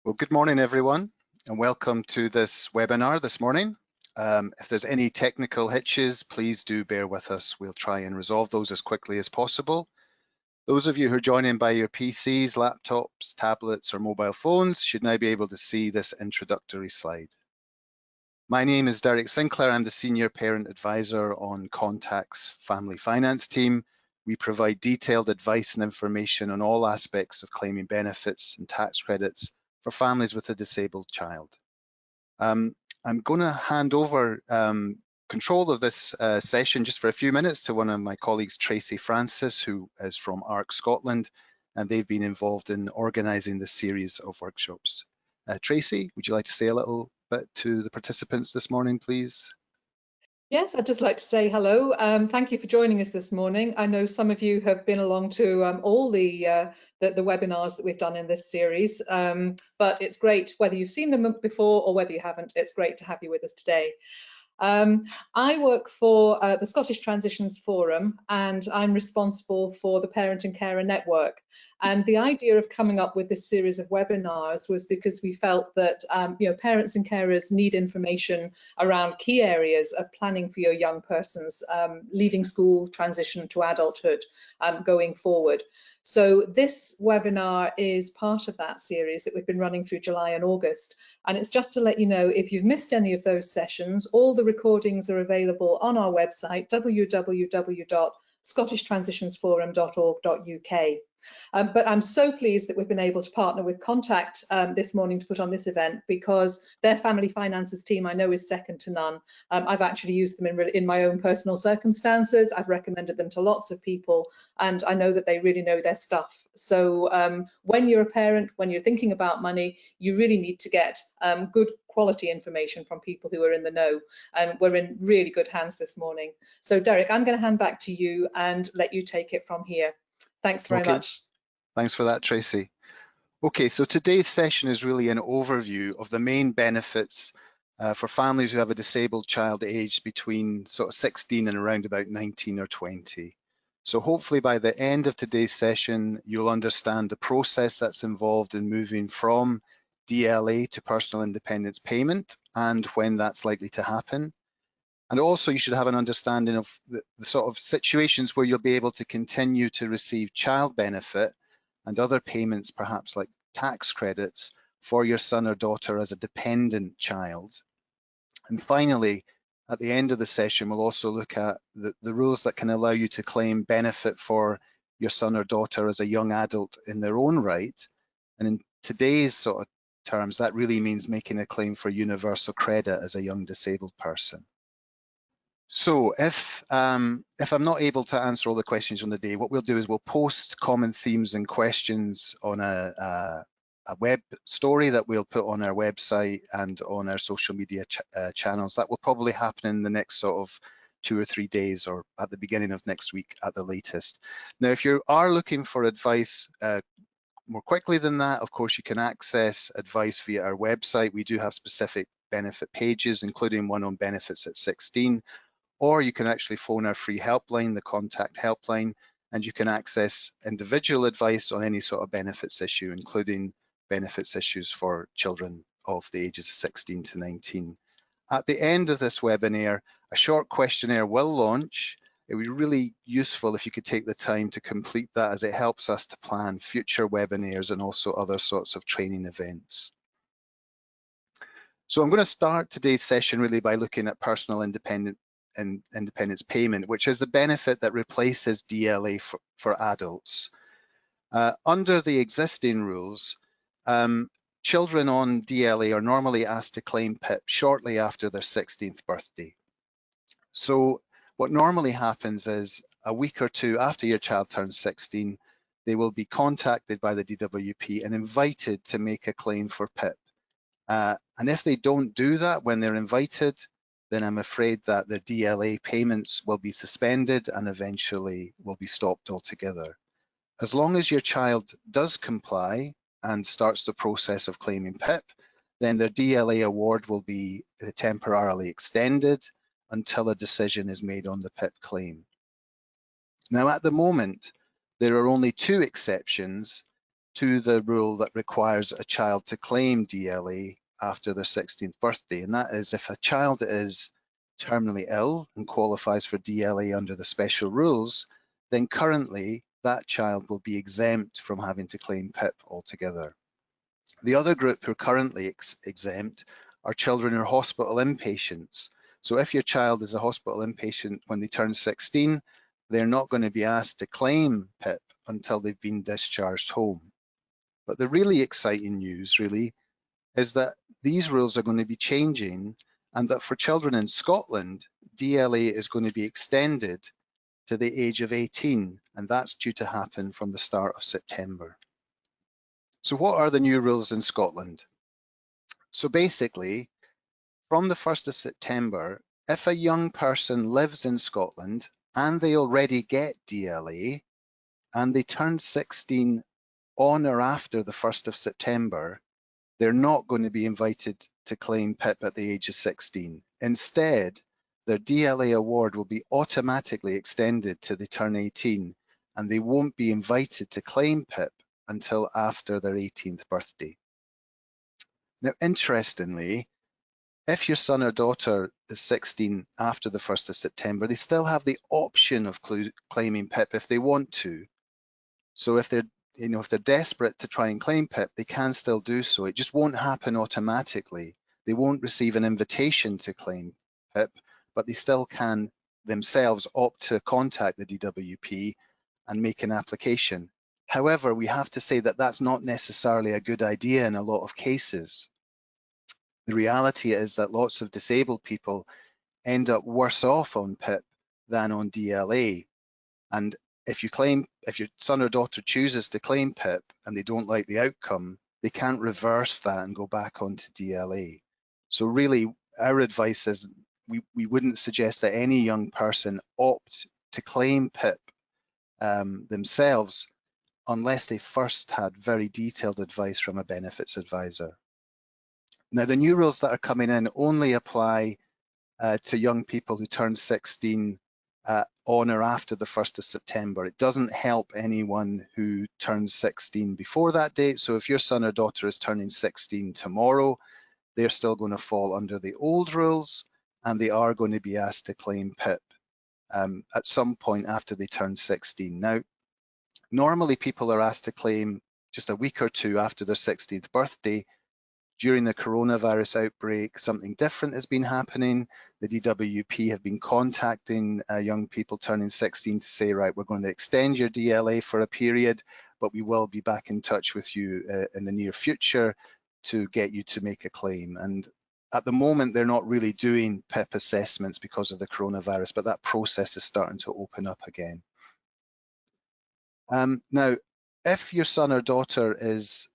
Well, good morning, everyone, and welcome to this webinar this morning. If there's any technical hitches, please do bear with us. We'll try and resolve those as quickly as possible. Those of you who are joining by your PCs, laptops, tablets, or mobile phones should now be able to see this introductory slide. My name is Derek Sinclair. I'm the Senior Parent Advisor on Contact's Family Finance team. We provide detailed advice and information on all aspects of claiming benefits and tax credits for families with a disabled child. I'm going to hand over control of this session just for a few minutes to one of my colleagues, Tracy Francis, who is from ARC Scotland, and they've been involved in organising this series of workshops. Tracy, would you like to say a little bit to the participants this morning, please? Yes, I'd just like to say hello. Thank you for joining us this morning. I know some of you have been along to all the webinars that we've done in this series, but it's great whether you've seen them before or whether you haven't. It's great to have you with us today. I work for the Scottish Transitions Forum, and I'm responsible for the Parent and Carer Network. And the idea of coming up with this series of webinars was because we felt that parents and carers need information around key areas of planning for your young person's leaving school, transition to adulthood, going forward. So this webinar is part of that series that we've been running through July and August. And it's just to let you know, if you've missed any of those sessions, all the recordings are available on our website, www.scottishtransitionsforum.org.uk. But I'm so pleased that we've been able to partner with Contact this morning to put on this event, because their family finances team I know is second to none. I've actually used them in my own personal circumstances. I've recommended them to lots of people, and I know that they really know their stuff. So when you're a parent, when you're thinking about money, you really need to get good quality information from people who are in the know, and we're in really good hands this morning. So Derek, I'm going to hand back to you and let you take it from here. Thanks very much. Thanks for that, Tracy. Okay, so today's session is really an overview of the main benefits for families who have a disabled child aged between sort of 16 and around about 19 or 20. So hopefully by the end of today's session, you'll understand the process that's involved in moving from DLA to personal independence payment and when that's likely to happen. And also you should have an understanding of the sort of situations where you'll be able to continue to receive child benefit and other payments, perhaps like tax credits, for your son or daughter as a dependent child. And finally, at the end of the session, we'll also look at the rules that can allow you to claim benefit for your son or daughter as a young adult in their own right. And in today's sort of terms, that really means making a claim for universal credit as a young disabled person. So if I'm not able to answer all the questions on the day, what we'll do is we'll post common themes and questions on a web story that we'll put on our website and on our social media channels. That will probably happen in the next sort of 2 or 3 days, or at the beginning of next week at the latest. Now, if you are looking for advice more quickly than that, of course, you can access advice via our website. We do have specific benefit pages, including one on benefits at 16. Or you can actually phone our free helpline, the Contact helpline, and you can access individual advice on any sort of benefits issue, including benefits issues for children of the ages of 16 to 19. At the end of this webinar, a short questionnaire will launch. It would be really useful if you could take the time to complete that, as it helps us to plan future webinars and also other sorts of training events. So I'm going to start today's session really by looking at personal independence payment, which is the benefit that replaces DLA for adults. Under the existing rules, children on DLA are normally asked to claim PIP shortly after their 16th birthday. So what normally happens is a week or two after your child turns 16, they will be contacted by the DWP and invited to make a claim for PIP. And if they don't do that when they're invited, then I'm afraid that their DLA payments will be suspended and eventually will be stopped altogether. As long as your child does comply and starts the process of claiming PIP, then their DLA award will be temporarily extended until a decision is made on the PIP claim. Now, at the moment, there are only 2 exceptions to the rule that requires a child to claim DLA after their 16th birthday, and that is if a child is terminally ill and qualifies for DLA under the special rules, then currently that child will be exempt from having to claim PIP altogether. The other group who are currently exempt are children who are hospital inpatients. So if your child is a hospital inpatient when they turn 16, they're not going to be asked to claim PIP until they've been discharged home. But the really exciting news really is that these rules are going to be changing, and that for children in Scotland, DLA is going to be extended to the age of 18, and that's due to happen from the start of September. So what are the new rules in Scotland? So basically, from the 1st of September, if a young person lives in Scotland and they already get DLA and they turn 16 on or after the 1st of September, they're not going to be invited to claim PIP at the age of 16. Instead, their DLA award will be automatically extended to they turn 18, and they won't be invited to claim PIP until after their 18th birthday. Now, interestingly, if your son or daughter is 16 after the 1st of September, they still have the option of claiming PIP if they want to. So if they're if they're desperate to try and claim PIP, they can still do so. It just won't happen automatically. They won't receive an invitation to claim PIP, but they still can themselves opt to contact the DWP and make an application. However, we have to say that that's not necessarily a good idea in a lot of cases. The reality is that lots of disabled people end up worse off on PIP than on DLA. And if your son or daughter chooses to claim PIP and they don't like the outcome, they can't reverse that and go back onto DLA. So really, our advice is we wouldn't suggest that any young person opt to claim PIP themselves unless they first had very detailed advice from a benefits advisor. Now, the new rules that are coming in only apply to young people who turn 16 on or after the 1st of September. It doesn't help anyone who turns 16 before that date. So if your son or daughter is turning 16 tomorrow, they're still going to fall under the old rules, and they are going to be asked to claim PIP at some point after they turn 16. Now, normally people are asked to claim just a week or two after their 16th birthday. During the coronavirus outbreak, something different has been happening. The DWP have been contacting young people turning 16 to say, right, we're going to extend your DLA for a period, but we will be back in touch with you in the near future to get you to make a claim. And at the moment, they're not really doing PIP assessments because of the coronavirus, but that process is starting to open up again. Now, if your son or daughter is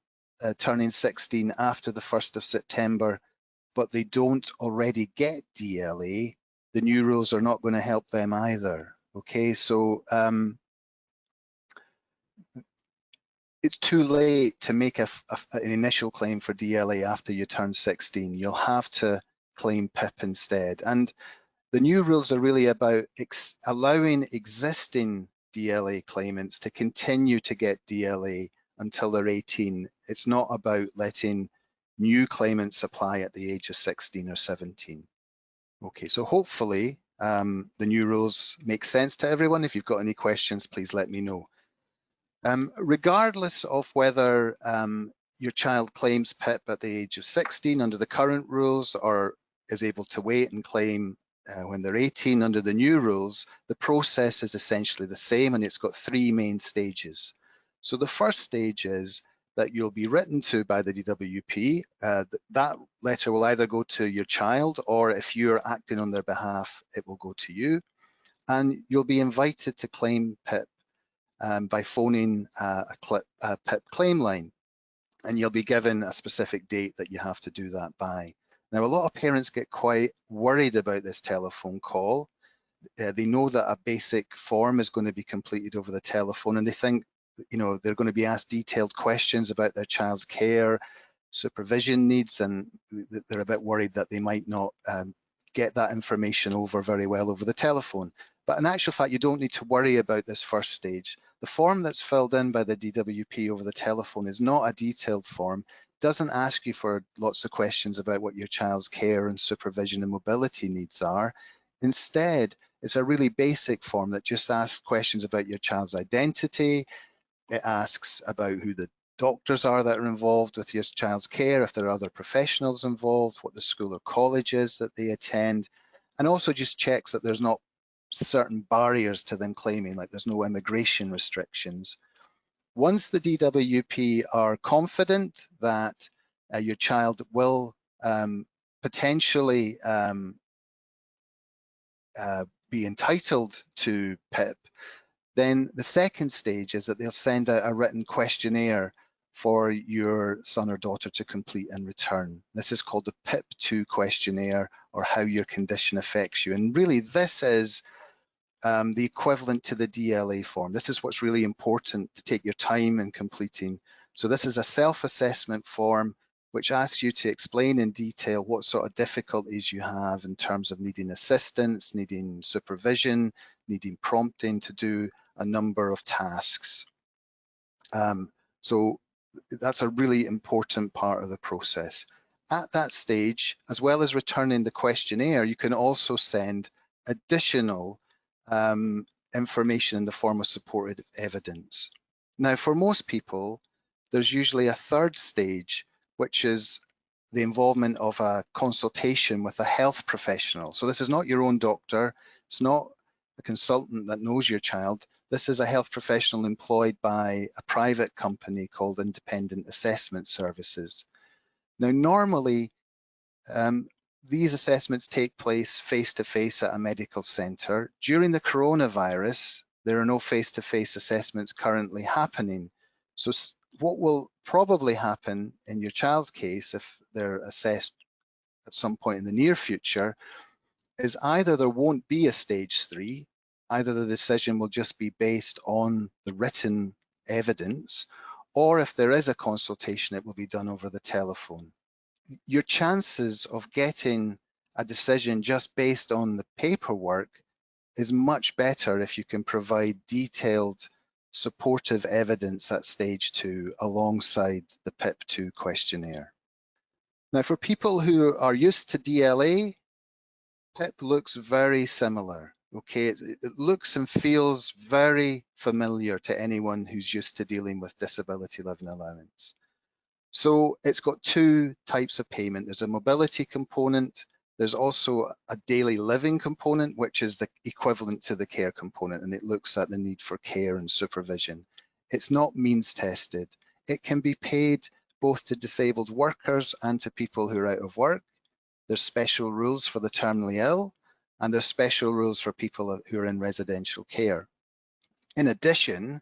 turning 16 after the 1st of September, but they don't already get DLA, the new rules are not going to help them either. Okay, so it's too late to make an initial claim for DLA after you turn 16. You'll have to claim PIP instead. And the new rules are really about allowing existing DLA claimants to continue to get DLA until they're 18. It's not about letting new claimants apply at the age of 16 or 17. Okay, so hopefully the new rules make sense to everyone. If you've got any questions, please let me know. Regardless of whether your child claims PIP at the age of 16 under the current rules or is able to wait and claim when they're 18 under the new rules, the process is essentially the same, and it's got three main stages. So the first stage is that you'll be written to by the DWP. That letter will either go to your child, or if you're acting on their behalf, it will go to you. And you'll be invited to claim PIP by phoning a PIP claim line. And you'll be given a specific date that you have to do that by. Now, a lot of parents get quite worried about this telephone call. They know that a basic form is going to be completed over the telephone, and they think, they're going to be asked detailed questions about their child's care, supervision needs, and they're a bit worried that they might not get that information over very well over the telephone. But in actual fact, you don't need to worry about this first stage. The form that's filled in by the DWP over the telephone is not a detailed form, doesn't ask you for lots of questions about what your child's care and supervision and mobility needs are. Instead, it's a really basic form that just asks questions about your child's identity. It asks about who the doctors are that are involved with your child's care, if there are other professionals involved, what the school or college is that they attend, and also just checks that there's not certain barriers to them claiming, like there's no immigration restrictions. Once the DWP are confident that your child will potentially be entitled to PIP, then the second stage is that they'll send out a written questionnaire for your son or daughter to complete and return. This is called the PIP2 questionnaire, or how your condition affects you. And really, this is the equivalent to the DLA form. This is what's really important to take your time in completing. So this is a self-assessment form which asks you to explain in detail what sort of difficulties you have in terms of needing assistance, needing supervision, needing prompting to do a number of tasks. So that's a really important part of the process. At that stage, as well as returning the questionnaire, you can also send additional information in the form of supported evidence. Now, for most people, there's usually a third stage, which is the involvement of a consultation with a health professional. So this is not your own doctor, it's not a consultant that knows your child. This is a health professional employed by a private company called Independent Assessment Services. Now, normally, these assessments take place face-to-face at a medical centre. During the coronavirus, there are no face-to-face assessments currently happening. So what will probably happen in your child's case, if they're assessed at some point in the near future, is either there won't be a stage 3, either the decision will just be based on the written evidence, or if there is a consultation, it will be done over the telephone. Your chances of getting a decision just based on the paperwork is much better if you can provide detailed supportive evidence at stage 2 alongside the PIP2 questionnaire. Now, for people who are used to DLA, PIP looks very similar. Okay, it looks and feels very familiar to anyone who's used to dealing with disability living allowance. So it's got two types of payment. There's a mobility component. There's also a daily living component, which is the equivalent to the care component, and it looks at the need for care and supervision. It's not means tested. It can be paid both to disabled workers and to people who are out of work. There's special rules for the terminally ill, and there's special rules for people who are in residential care. In addition,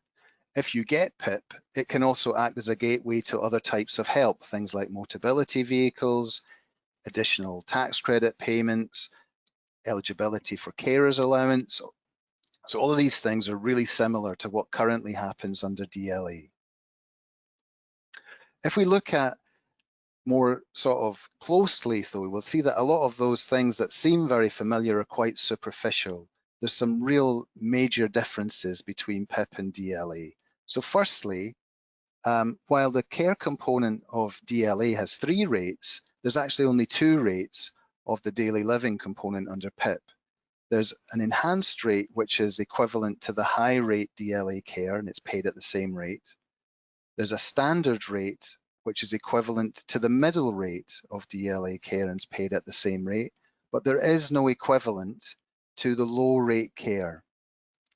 if you get PIP, it can also act as a gateway to other types of help, things like mobility vehicles, additional tax credit payments, eligibility for carers allowance. So all of these things are really similar to what currently happens under DLA. If we look at more sort of closely, though, we'll see that a lot of those things that seem very familiar are quite superficial. There's some real major differences between PIP and DLA. So firstly, while the care component of DLA has 3 rates, there's actually only 2 rates of the daily living component under PIP. There's an enhanced rate, which is equivalent to the high rate DLA care, and it's paid at the same rate. There's a standard rate, which is equivalent to the middle rate of DLA care and is paid at the same rate, but there is no equivalent to the low rate care.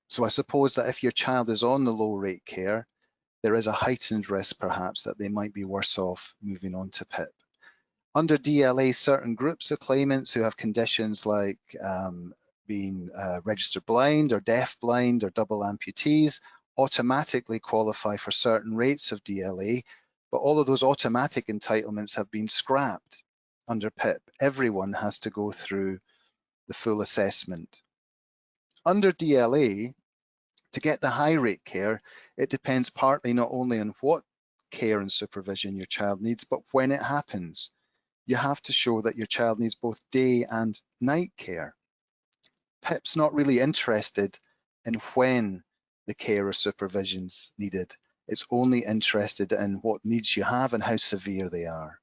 So I suppose that if your child is on the low rate care, there is a heightened risk perhaps that they might be worse off moving on to PIP. Under DLA, certain groups of claimants who have conditions like being registered blind or deaf blind or double amputees automatically qualify for certain rates of DLA, but all of those automatic entitlements have been scrapped under PIP. Everyone has to go through the full assessment. Under DLA, to get the high rate care, it depends partly not only on what care and supervision your child needs, but when it happens. You have to show that your child needs both day and night care. PIP's not really interested in when the care or supervisions needed. It's only interested in what needs you have and how severe they are.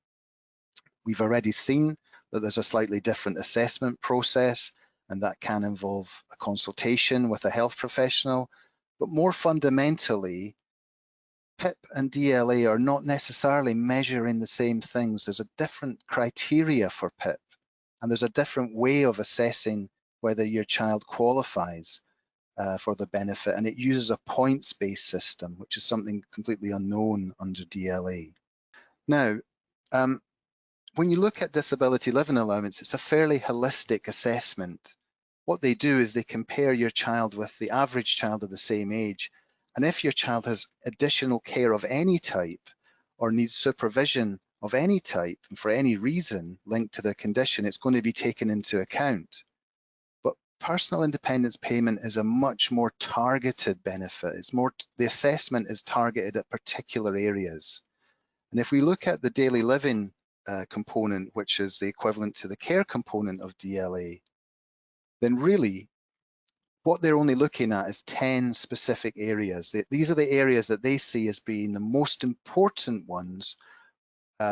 We've already seen that there's a slightly different assessment process, and that can involve a consultation with a health professional. But more fundamentally, PIP and DLA are not necessarily measuring the same things. There's a different criteria for PIP, and there's a different way of assessing whether your child qualifies for the benefit, and it uses a points-based system, which is something completely unknown under DLA. Now, when you look at disability living allowance, it's a fairly holistic assessment. What they do is they compare your child with the average child of the same age, and if your child has additional care of any type or needs supervision of any type and for any reason linked to their condition, it's going to be taken into account. But personal independence payment is a much more targeted benefit. The assessment is targeted at particular areas. And if we look at the daily living component, which is the equivalent to the care component of DLA, then really what they're only looking at is 10 specific areas. These are the areas that they see as being the most important ones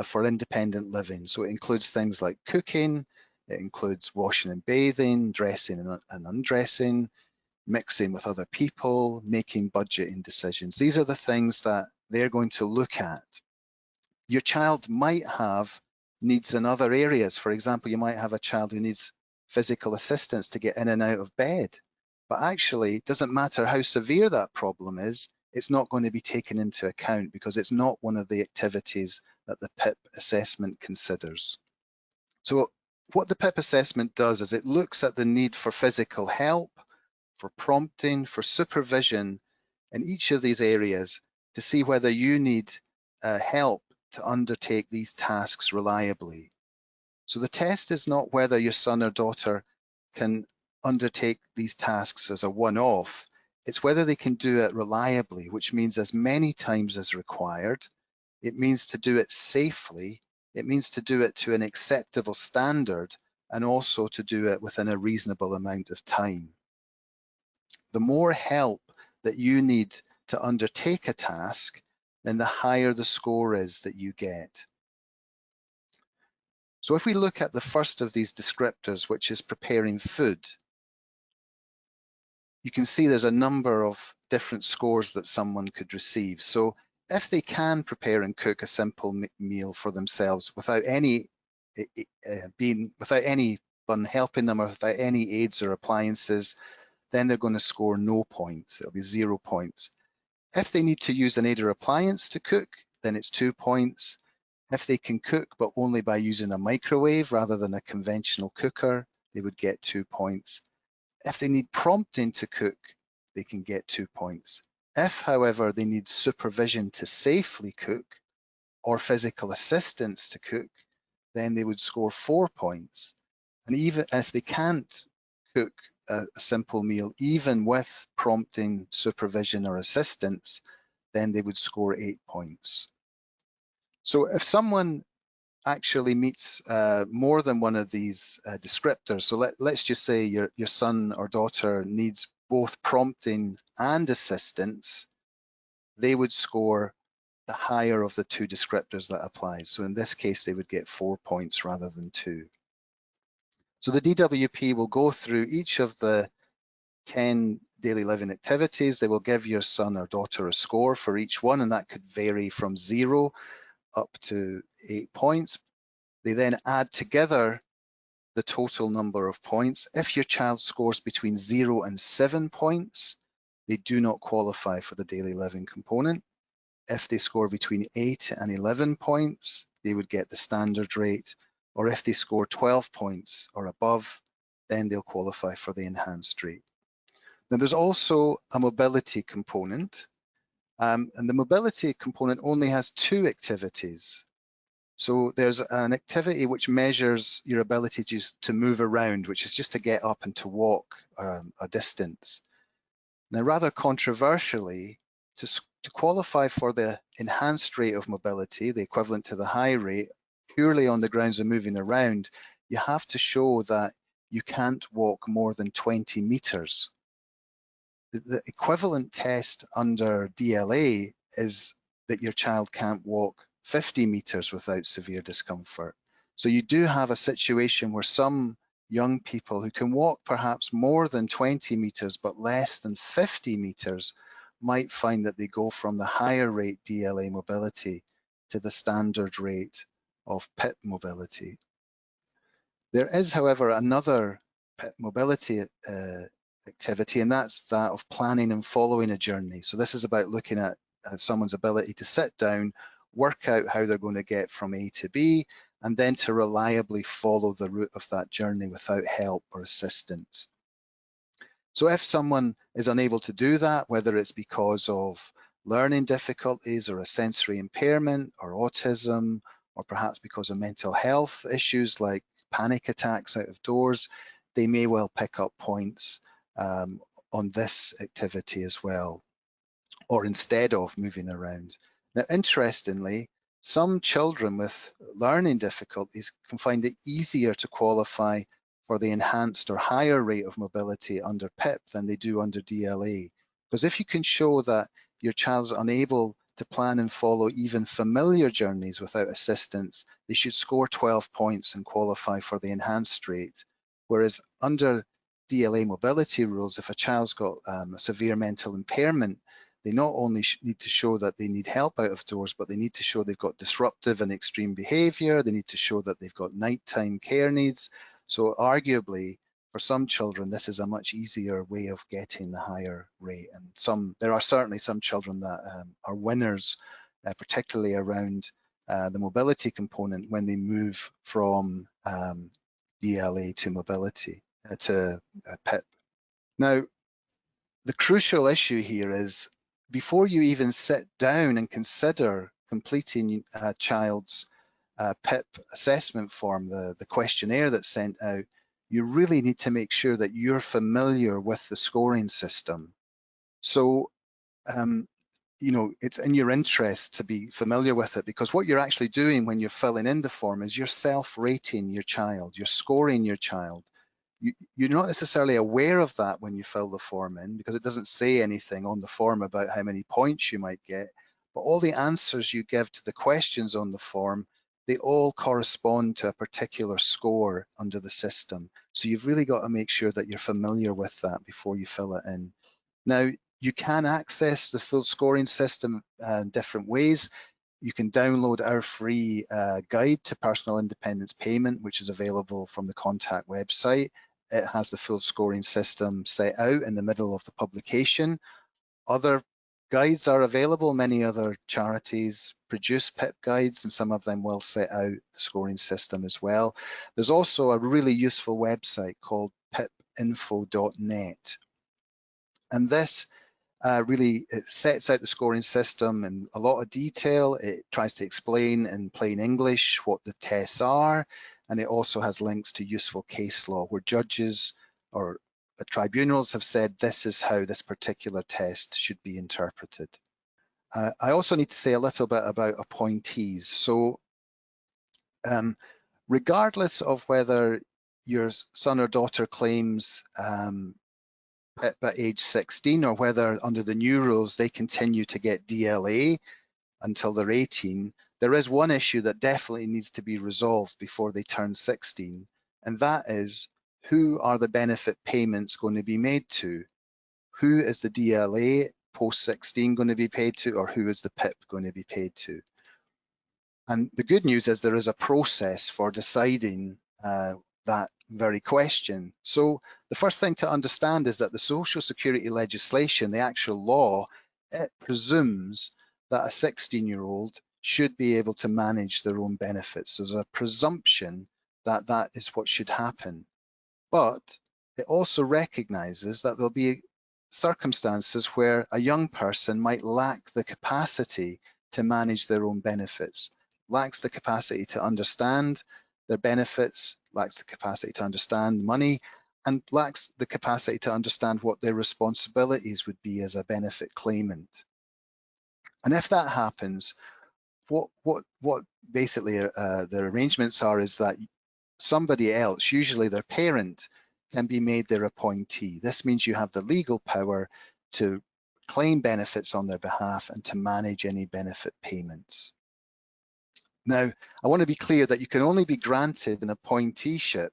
for independent living. So it includes things like cooking, it includes washing and bathing, dressing and undressing, mixing with other people, making budgeting decisions. These are the things that they're going to look at. Your child might have needs in other areas. For example, you might have a child who needs physical assistance to get in and out of bed. But actually, it doesn't matter how severe that problem is, it's not going to be taken into account because it's not one of the activities that the PIP assessment considers. So what the PIP assessment does is it looks at the need for physical help, for prompting, for supervision in each of these areas to see whether you need help to undertake these tasks reliably. So the test is not whether your son or daughter can undertake these tasks as a one-off, it's whether they can do it reliably, which means as many times as required. It means to do it safely. It means to do it to an acceptable standard and also to do it within a reasonable amount of time. The more help that you need to undertake a task, then the higher the score is that you get. So if we look at the first of these descriptors, which is preparing food, you can see there's a number of different scores that someone could receive. So if they can prepare and cook a simple meal for themselves without anyone helping them or without any aids or appliances, then they're going to score no points. It'll be 0 points. If they need to use an aid or appliance to cook, then it's 2 points. If they can cook, but only by using a microwave rather than a conventional cooker, they would get 2 points. If they need prompting to cook, they can get 2 points. If, however, they need supervision to safely cook or physical assistance to cook, then they would score 4 points. And even if they can't cook a simple meal, even with prompting, supervision, or assistance, then they would score 8 points. So if someone actually meets more than one of these descriptors, so let's just say your son or daughter needs both prompting and assistance, they would score the higher of the two descriptors that applies. So in this case, they would get 4 points rather than 2. So the DWP will go through each of the 10 daily living activities. They will give your son or daughter a score for each one, and that could vary from 0 up to 8 points. They then add together the total number of points. If your child scores between 0 and 7 points, they do not qualify for the daily living component. If they score between 8 and 11 points, they would get the standard rate, or if they score 12 points or above, then they'll qualify for the enhanced rate. Now, there's also a mobility component, and the mobility component only has 2 activities. So there's an activity which measures your ability to move around, which is just to get up and to walk a distance. Now, rather controversially, to qualify for the enhanced rate of mobility, the equivalent to the high rate, purely on the grounds of moving around, you have to show that you can't walk more than 20 meters. The equivalent test under DLA is that your child can't walk 50 meters without severe discomfort. So you do have a situation where some young people who can walk perhaps more than 20 meters but less than 50 meters might find that they go from the higher rate DLA mobility to the standard rate of PIP mobility. There is, however, another PIP mobility activity, and that's that of planning and following a journey. So this is about looking at someone's ability to sit down, work out how they're going to get from A to B, and then to reliably follow the route of that journey without help or assistance. So if someone is unable to do that, whether it's because of learning difficulties or a sensory impairment or autism, or perhaps because of mental health issues like panic attacks out of doors, they may well pick up points on this activity as well, or instead of moving around. Now, interestingly, some children with learning difficulties can find it easier to qualify for the enhanced or higher rate of mobility under PIP than they do under DLA. Because if you can show that your child's unable to plan and follow even familiar journeys without assistance, they should score 12 points and qualify for the enhanced rate. Whereas under DLA mobility rules, if a child's got a severe mental impairment, they not only need to show that they need help out of doors, but they need to show they've got disruptive and extreme behavior. They need to show that they've got nighttime care needs. So arguably, for some children, this is a much easier way of getting the higher rate. And there are certainly some children that are winners, particularly around the mobility component when they move from DLA to mobility, to PIP. Now, the crucial issue here is before you even sit down and consider completing a child's PIP assessment form, the questionnaire that's sent out, you really need to make sure that you're familiar with the scoring system. So, it's in your interest to be familiar with it, because what you're actually doing when you're filling in the form is you're self-rating your child, you're scoring your child. You're not necessarily aware of that when you fill the form in, because it doesn't say anything on the form about how many points you might get, but all the answers you give to the questions on the form, they all correspond to a particular score under the system. So you've really got to make sure that you're familiar with that before you fill it in. Now, you can access the full scoring system in different ways. You can download our free guide to personal independence payment, which is available from the Contact website. It has the full scoring system set out in the middle of the publication. Other guides are available. Many other charities produce PIP guides, and some of them will set out the scoring system as well. There's also a really useful website called pipinfo.net. And this really, it sets out the scoring system in a lot of detail. It tries to explain in plain English what the tests are, and it also has links to useful case law where judges or the tribunals have said this is how this particular test should be interpreted. I also need to say a little bit about appointees. So regardless of whether your son or daughter claims at age 16, or whether under the new rules they continue to get DLA until they're 18, there is one issue that definitely needs to be resolved before they turn 16, and that is, who are the benefit payments going to be made to? Who is the DLA post 16 going to be paid to, or who is the PIP going to be paid to? And the good news is there is a process for deciding that very question. So the first thing to understand is that the Social Security legislation, the actual law, it presumes that a 16-year-old should be able to manage their own benefits. There's a presumption that that is what should happen. But it also recognizes that there'll be circumstances where a young person might lack the capacity to manage their own benefits, lacks the capacity to understand their benefits, lacks the capacity to understand money, and lacks the capacity to understand what their responsibilities would be as a benefit claimant. And if that happens, what basically the arrangements are is that somebody else, usually their parent, can be made their appointee. This means you have the legal power to claim benefits on their behalf and to manage any benefit payments. Now, I want to be clear that you can only be granted an appointeeship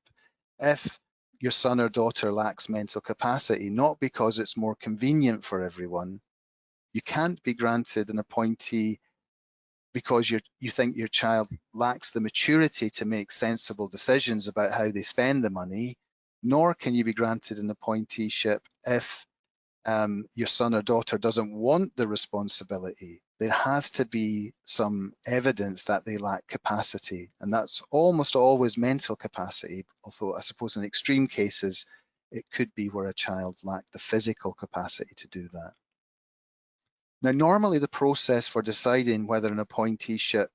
if your son or daughter lacks mental capacity, not because it's more convenient for everyone. You can't be granted an appointee because you think your child lacks the maturity to make sensible decisions about how they spend the money, nor can you be granted an appointeeship if your son or daughter doesn't want the responsibility. There has to be some evidence that they lack capacity, and that's almost always mental capacity, although I suppose in extreme cases, it could be where a child lacked the physical capacity to do that. Now, normally the process for deciding whether an appointeeship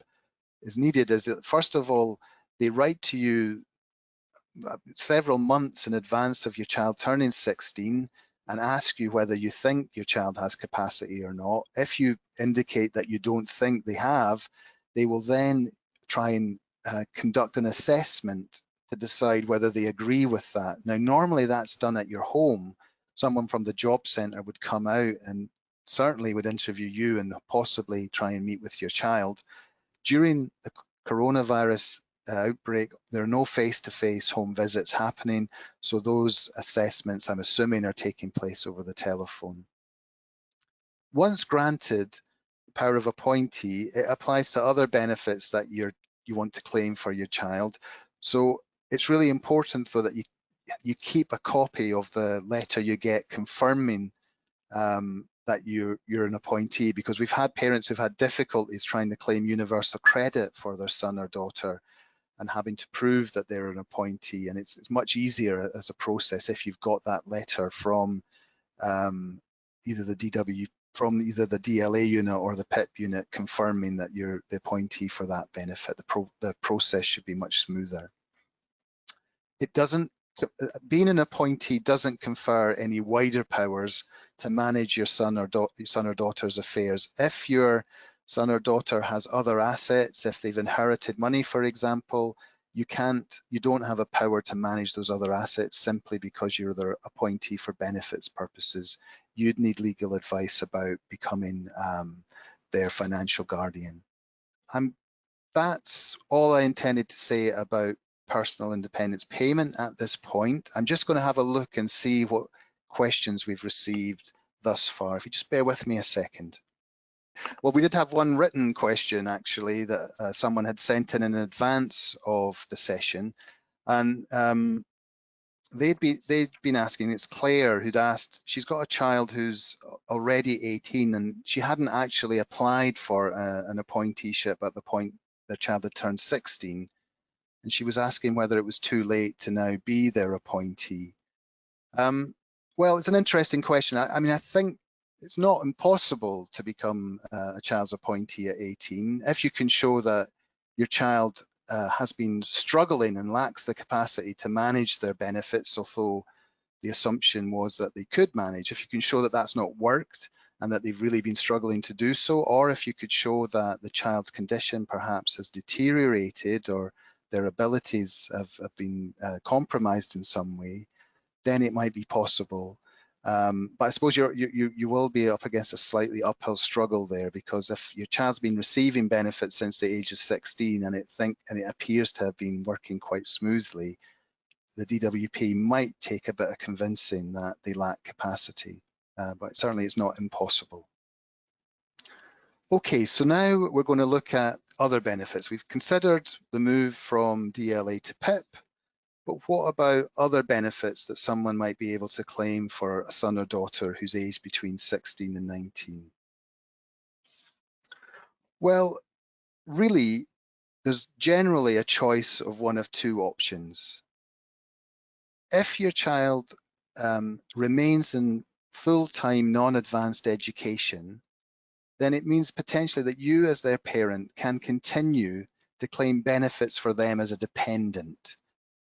is needed is that, first of all, they write to you several months in advance of your child turning 16 and ask you whether you think your child has capacity or not. If you indicate that you don't think they have, they will then try and conduct an assessment to decide whether they agree with that. Now, normally that's done at your home. Someone from the job centre would come out and certainly would interview you and possibly try and meet with your child. During the coronavirus outbreak, there are no face-to-face home visits happening, so those assessments, I'm assuming, are taking place over the telephone. Once granted the power of appointee, it applies to other benefits that you want to claim for your child. So it's really important, though, that you keep a copy of the letter you get confirming that you're an appointee, because we've had parents who've had difficulties trying to claim universal credit for their son or daughter and having to prove that they're an appointee. And it's much easier as a process if you've got that letter from either the DLA unit or the PIP unit confirming that you're the appointee for that benefit. The process should be much smoother. Being an appointee doesn't confer any wider powers to manage your son or daughter's affairs. If your son or daughter has other assets, if they've inherited money, for example, you don't have a power to manage those other assets simply because you're their appointee for benefits purposes. You'd need legal advice about becoming their financial guardian. That's all I intended to say about personal independence payment at this point. I'm just going to have a look and see what questions we've received thus far. If you just bear with me a second. Well, we did have one written question actually that someone had sent in advance of the session, and they'd been asking, it's Claire who'd asked, she's got a child who's already 18 and she hadn't actually applied for an appointeeship at the point their child had turned 16. And she was asking whether it was too late to now be their appointee. Well, it's an interesting question. I mean, I think it's not impossible to become a child's appointee at 18 if you can show that your child has been struggling and lacks the capacity to manage their benefits, although the assumption was that they could manage. If you can show that that's not worked and that they've really been struggling to do so, or if you could show that the child's condition perhaps has deteriorated or their abilities have been compromised in some way, then it might be possible. But I suppose you will be up against a slightly uphill struggle there, because if your child's been receiving benefits since the age of 16 and it appears to have been working quite smoothly, the DWP might take a bit of convincing that they lack capacity, but certainly it's not impossible. Okay, so now we're going to look at other benefits. We've considered the move from DLA to PIP, but what about other benefits that someone might be able to claim for a son or daughter who's aged between 16 and 19? Well, really, there's generally a choice of one of two options. If your child remains in full-time non-advanced education, then it means potentially that you as their parent can continue to claim benefits for them as a dependent.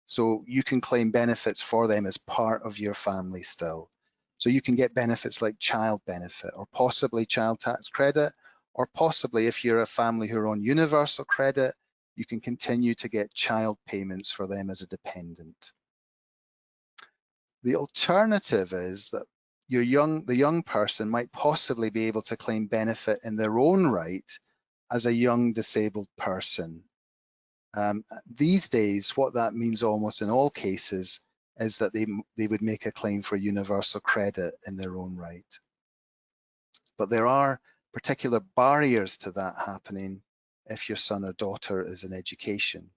So you can claim benefits for them as part of your family still. So you can get benefits like child benefit or possibly child tax credit, or possibly if you're a family who are on universal credit, you can continue to get child payments for them as a dependent. The alternative is that the young person might possibly be able to claim benefit in their own right as a young disabled person. These days, what that means almost in all cases is that they would make a claim for universal credit in their own right. But there are particular barriers to that happening if your son or daughter is in education.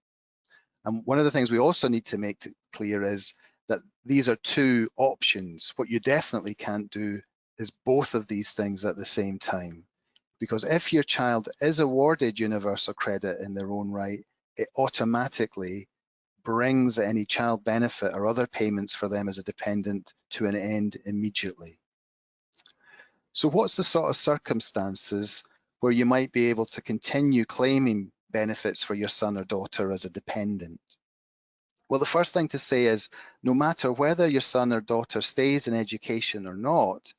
And one of the things we also need to make clear is that these are two options. What you definitely can't do is both of these things at the same time. Because if your child is awarded universal credit in their own right, it automatically brings any child benefit or other payments for them as a dependent to an end immediately. So what's the sort of circumstances where you might be able to continue claiming benefits for your son or daughter as a dependent? Well, the first thing to say is no matter whether your son or daughter stays in education or not,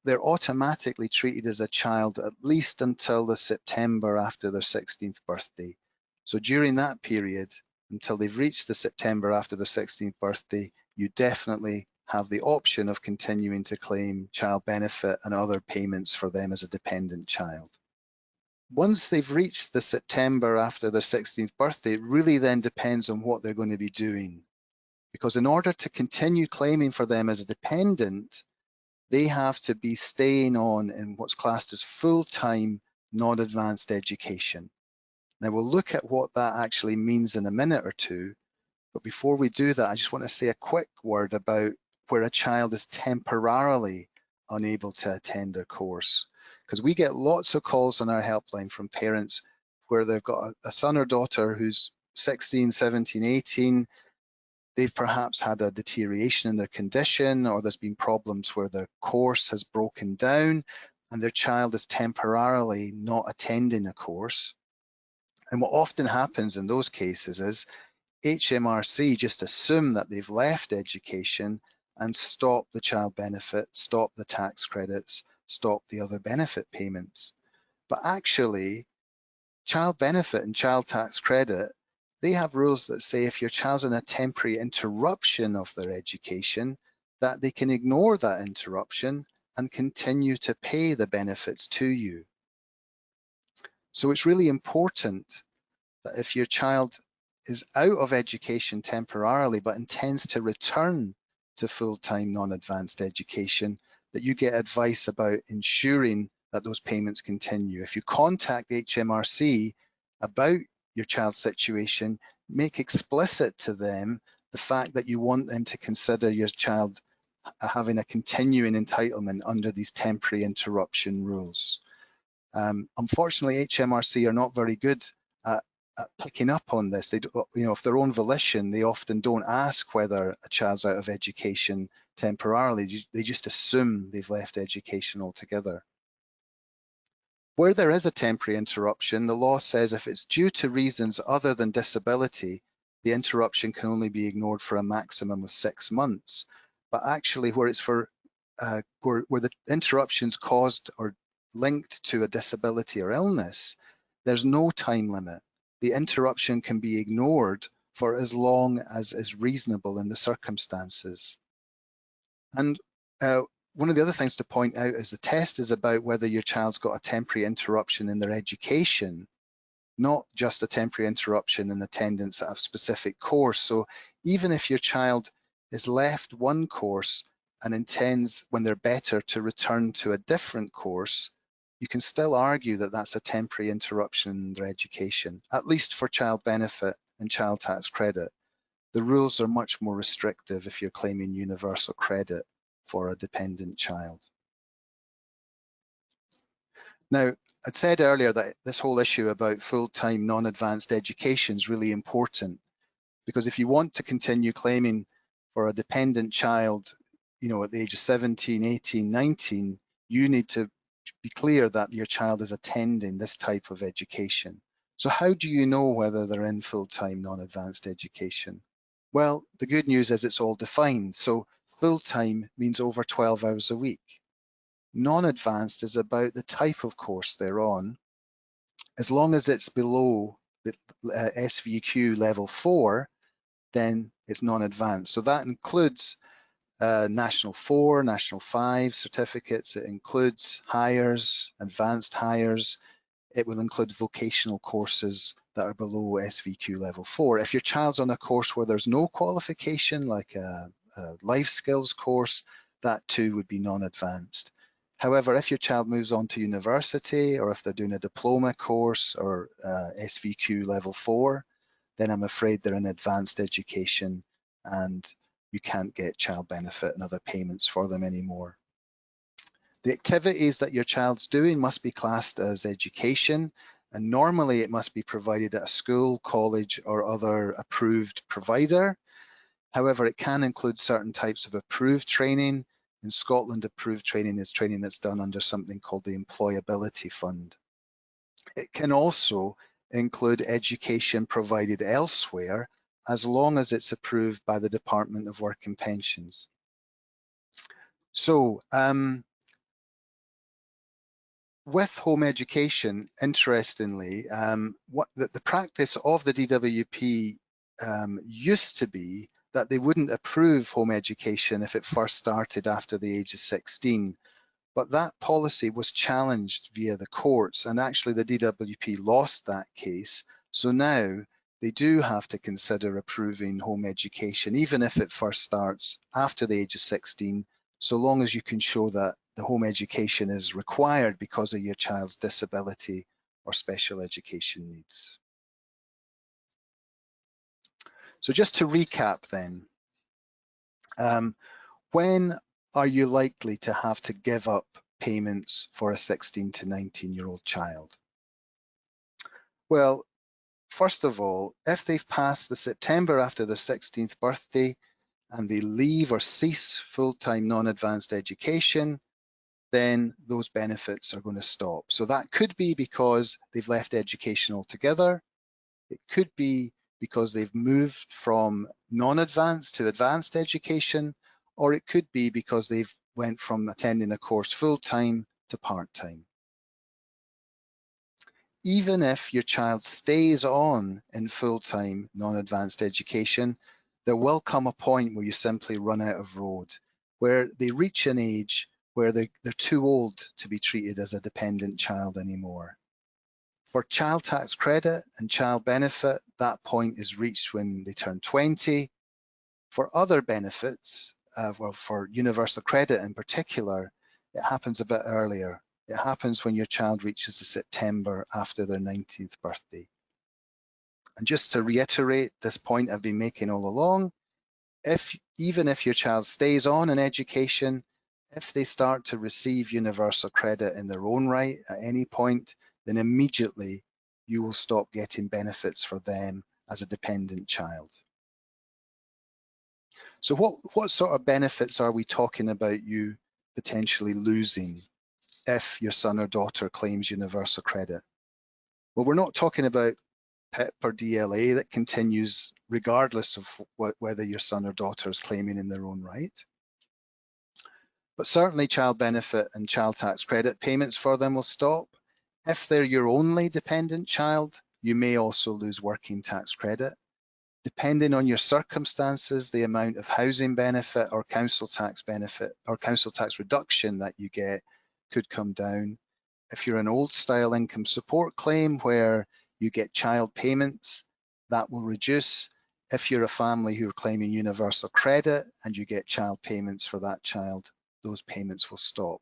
they're automatically treated as a child at least until the September after their 16th birthday. So during that period, until they've reached the September after their 16th birthday, you definitely have the option of continuing to claim child benefit and other payments for them as a dependent child. Once they've reached the September after their 16th birthday, it really then depends on what they're going to be doing. Because in order to continue claiming for them as a dependent, they have to be staying on in what's classed as full-time non-advanced education. Now we'll look at what that actually means in a minute or two, but before we do that, I just want to say a quick word about where a child is temporarily unable to attend their course. Because we get lots of calls on our helpline from parents where they've got a son or daughter who's 16, 17, 18, they've perhaps had a deterioration in their condition, or there's been problems where their course has broken down and their child is temporarily not attending a course. And what often happens in those cases is HMRC just assume that they've left education and stop the child benefit, stop the tax credits, stop the other benefit payments. But actually, child benefit and child tax credit, they have rules that say if your child's in a temporary interruption of their education, that they can ignore that interruption and continue to pay the benefits to you. So it's really important that if your child is out of education temporarily but intends to return to full-time non-advanced education, that you get advice about ensuring that those payments continue. If you contact HMRC about your child's situation, make explicit to them the fact that you want them to consider your child having a continuing entitlement under these temporary interruption rules. Unfortunately, HMRC are not very good at picking up on this. They, of their own volition, they often don't ask whether a child's out of education temporarily. They just assume they've left education altogether. Where there is a temporary interruption, the law says if it's due to reasons other than disability, the interruption can only be ignored for a maximum of 6 months. But actually, where it's for where the interruption's caused or linked to a disability or illness, there's no time limit. The interruption can be ignored for as long as is reasonable in the circumstances. And one of the other things to point out is the test is about whether your child's got a temporary interruption in their education, not just a temporary interruption in attendance at a specific course. So even if your child is left one course and intends, when they're better, to return to a different course, you can still argue that that's a temporary interruption in their education, at least for child benefit and child tax credit. The rules are much more restrictive if you're claiming universal credit for a dependent child. Now, I'd said earlier that this whole issue about full-time non-advanced education is really important, because if you want to continue claiming for a dependent child, at the age of 17, 18, 19, you need to be clear that your child is attending this type of education. So how do you know whether they're in full-time non-advanced education? Well, the good news is it's all defined. So full-time means over 12 hours a week. Non-advanced is about the type of course they're on. As long as it's below the SVQ level 4, then it's non-advanced. So that includes National 4, National 5 certificates. It includes hires, advanced hires. It will include vocational courses that are below SVQ level 4. If your child's on a course where there's no qualification, like a life skills course, that too would be non-advanced. However, if your child moves on to university, or if they're doing a diploma course or SVQ level 4, then I'm afraid they're in advanced education and you can't get child benefit and other payments for them anymore. The activities that your child's doing must be classed as education, and normally it must be provided at a school, college, or other approved provider. However, it can include certain types of approved training. In Scotland, approved training is training that's done under something called the Employability Fund. It can also include education provided elsewhere, as long as it's approved by the Department of Work and Pensions. So, with home education, interestingly, the practice of the DWP used to be that they wouldn't approve home education if it first started after the age of 16. But that policy was challenged via the courts, and actually the DWP lost that case. So now they do have to consider approving home education, even if it first starts after the age of 16, so long as you can show that the home education is required because of your child's disability or special education needs. So just to recap then, when are you likely to have to give up payments for a 16 to 19-year-old child? Well, first of all, if they've passed the September after their 16th birthday and they leave or cease full-time non-advanced education, then those benefits are going to stop. So that could be because they've left education altogether. It could be because they've moved from non-advanced to advanced education, or it could be because they've went from attending a course full-time to part-time. Even if your child stays on in full-time non-advanced education, there will come a point where you simply run out of road, where they reach an age where they're too old to be treated as a dependent child anymore. For child tax credit and child benefit, that point is reached when they turn 20. For other benefits, well, for universal credit in particular, it happens a bit earlier. It happens when your child reaches the September after their 19th birthday. And just to reiterate this point I've been making all along, even if your child stays on in education, if they start to receive universal credit in their own right at any point, then immediately you will stop getting benefits for them as a dependent child. So what sort of benefits are we talking about you potentially losing if your son or daughter claims universal credit? Well, we're not talking about PIP or DLA that continues regardless of whether your son or daughter is claiming in their own right. But certainly child benefit and child tax credit payments for them will stop. If they're your only dependent child, you may also lose working tax credit. Depending on your circumstances, the amount of housing benefit or council tax benefit or council tax reduction that you get could come down. If you're an old style income support claim where you get child payments, that will reduce. If you're a family who are claiming universal credit and you get child payments for that child, those payments will stop.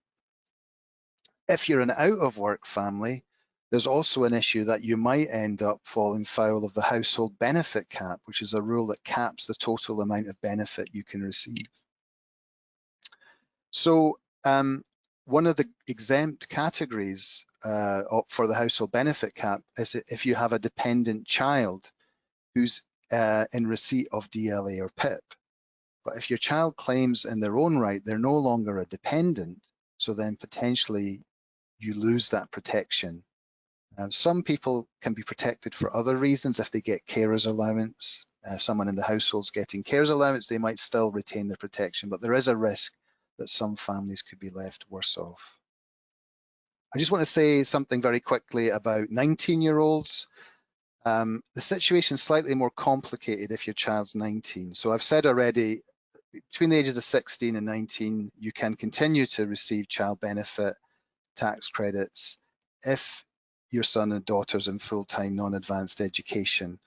If you're an out of work family, there's also an issue that you might end up falling foul of the household benefit cap, which is a rule that caps the total amount of benefit you can receive. So one of the exempt categories for the household benefit cap is if you have a dependent child who's in receipt of DLA or PIP. But if your child claims in their own right, they're no longer a dependent, so then potentially you lose that protection. Some people can be protected for other reasons. If they get carers allowance, if someone in the household's getting carers allowance, they might still retain their protection, but there is a risk that some families could be left worse off. I just want to say something very quickly about 19-year-olds. The situation is slightly more complicated if your child's 19. So I've said already, between the ages of 16 and 19, you can continue to receive child benefit tax credits if your son and daughter's in full-time non-advanced education.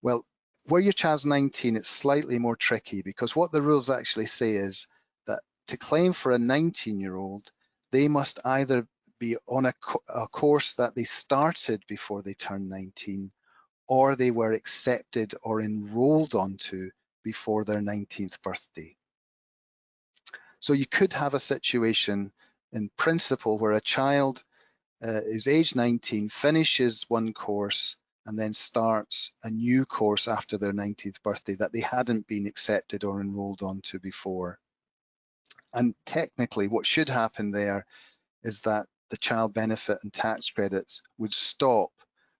Well, where your child's 19, it's slightly more tricky, because what the rules actually say is that to claim for a 19-year-old, they must either be on a course that they started before they turned 19, or they were accepted or enrolled onto before their 19th birthday. So you could have a situation in principle where a child who's age 19 finishes one course and then starts a new course after their 19th birthday that they hadn't been accepted or enrolled onto before. And technically what should happen there is that the child benefit and tax credits would stop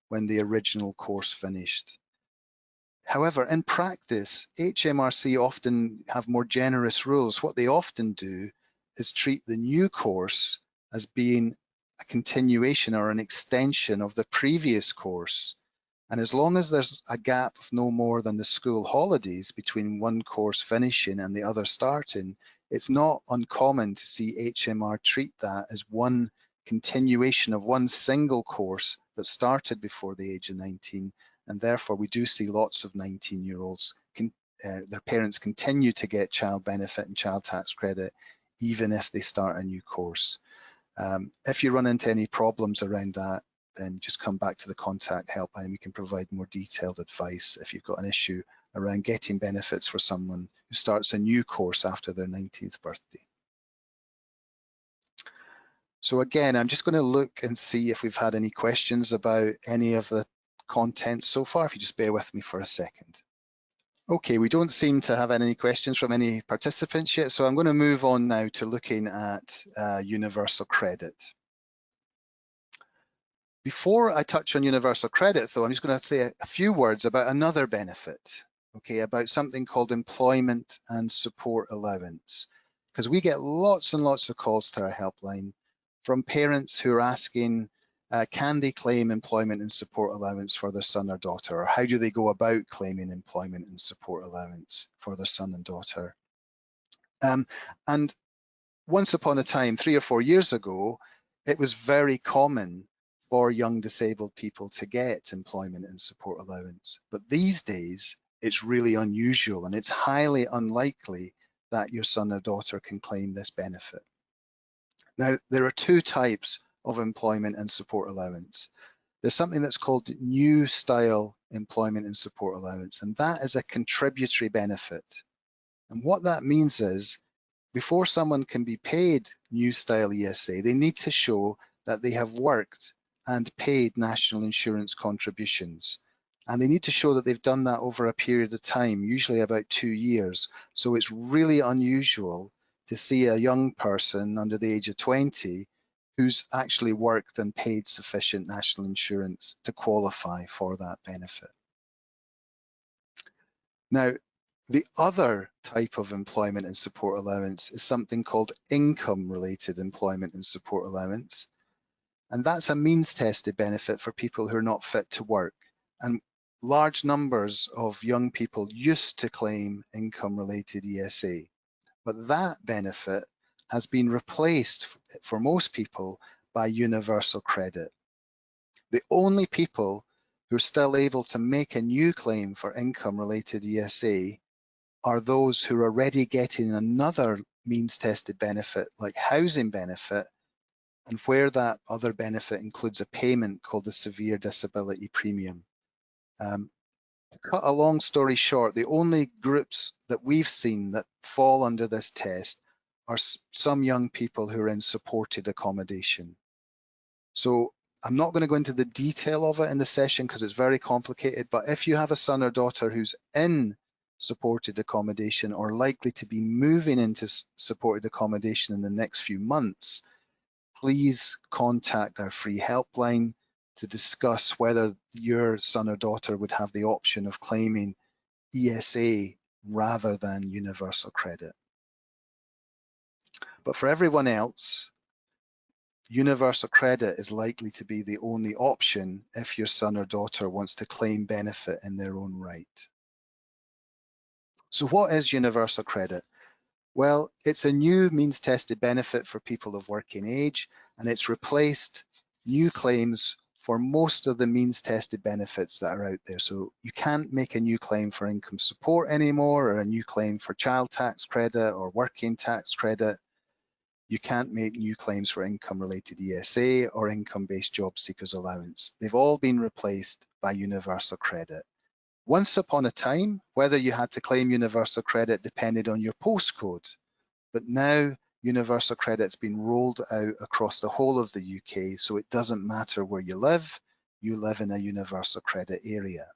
when the original course finished. However, in practice, HMRC often have more generous rules. What they often do is treat the new course as being a continuation or an extension of the previous course. And as long as there's a gap of no more than the school holidays between one course finishing and the other starting, it's not uncommon to see HMR treat that as one continuation of one single course that started before the age of 19. And therefore, we do see lots of 19-year-olds, their parents continue to get child benefit and child tax credit, even if they start a new course. If you run into any problems around that, then just come back to the contact helpline. We can provide more detailed advice if you've got an issue around getting benefits for someone who starts a new course after their 19th birthday. So again, I'm just going to look and see if we've had any questions about any of the content so far, if you just bear with me for a second. Okay, we don't seem to have any questions from any participants yet, so I'm going to move on now to looking at universal credit. Before I touch on universal credit, though, I'm just going to say a few words about another benefit, okay, about something called employment and support allowance, because we get lots and lots of calls to our helpline from parents who are asking, can they claim employment and support allowance for their son or daughter, or how do they go about claiming employment and support allowance for their son and daughter? And once upon a time, 3 or 4 years ago, it was very common for young disabled people to get employment and support allowance. But these days, it's really unusual, and it's highly unlikely that your son or daughter can claim this benefit. Now, there are two types of employment and support allowance. There's something that's called new style employment and support allowance, and that is a contributory benefit. And what that means is, before someone can be paid new style ESA, they need to show that they have worked and paid national insurance contributions. And they need to show that they've done that over a period of time, usually about 2 years. So it's really unusual to see a young person under the age of 20 who's actually worked and paid sufficient national insurance to qualify for that benefit. Now, the other type of employment and support allowance is something called income-related employment and support allowance. And that's a means-tested benefit for people who are not fit to work. And large numbers of young people used to claim income-related ESA. But that benefit has been replaced for most people by universal credit. The only people who are still able to make a new claim for income-related ESA are those who are already getting another means-tested benefit like housing benefit, and where that other benefit includes a payment called the severe disability premium. To cut a long story short, the only groups that we've seen that fall under this test are some young people who are in supported accommodation. So I'm not going to go into the detail of it in the session because it's very complicated, but if you have a son or daughter who's in supported accommodation or likely to be moving into supported accommodation in the next few months, please contact our free helpline to discuss whether your son or daughter would have the option of claiming ESA rather than universal credit. But for everyone else, universal credit is likely to be the only option if your son or daughter wants to claim benefit in their own right. So what is universal credit? Well, it's a new means-tested benefit for people of working age, and it's replaced new claims for most of the means-tested benefits that are out there. So you can't make a new claim for income support anymore, or a new claim for child tax credit or working tax credit. You can't make new claims for income-related ESA or income-based job seekers allowance. They've all been replaced by universal credit. Once upon a time, whether you had to claim universal credit depended on your postcode, but now universal credit's been rolled out across the whole of the UK, so it doesn't matter where you live in a universal credit area.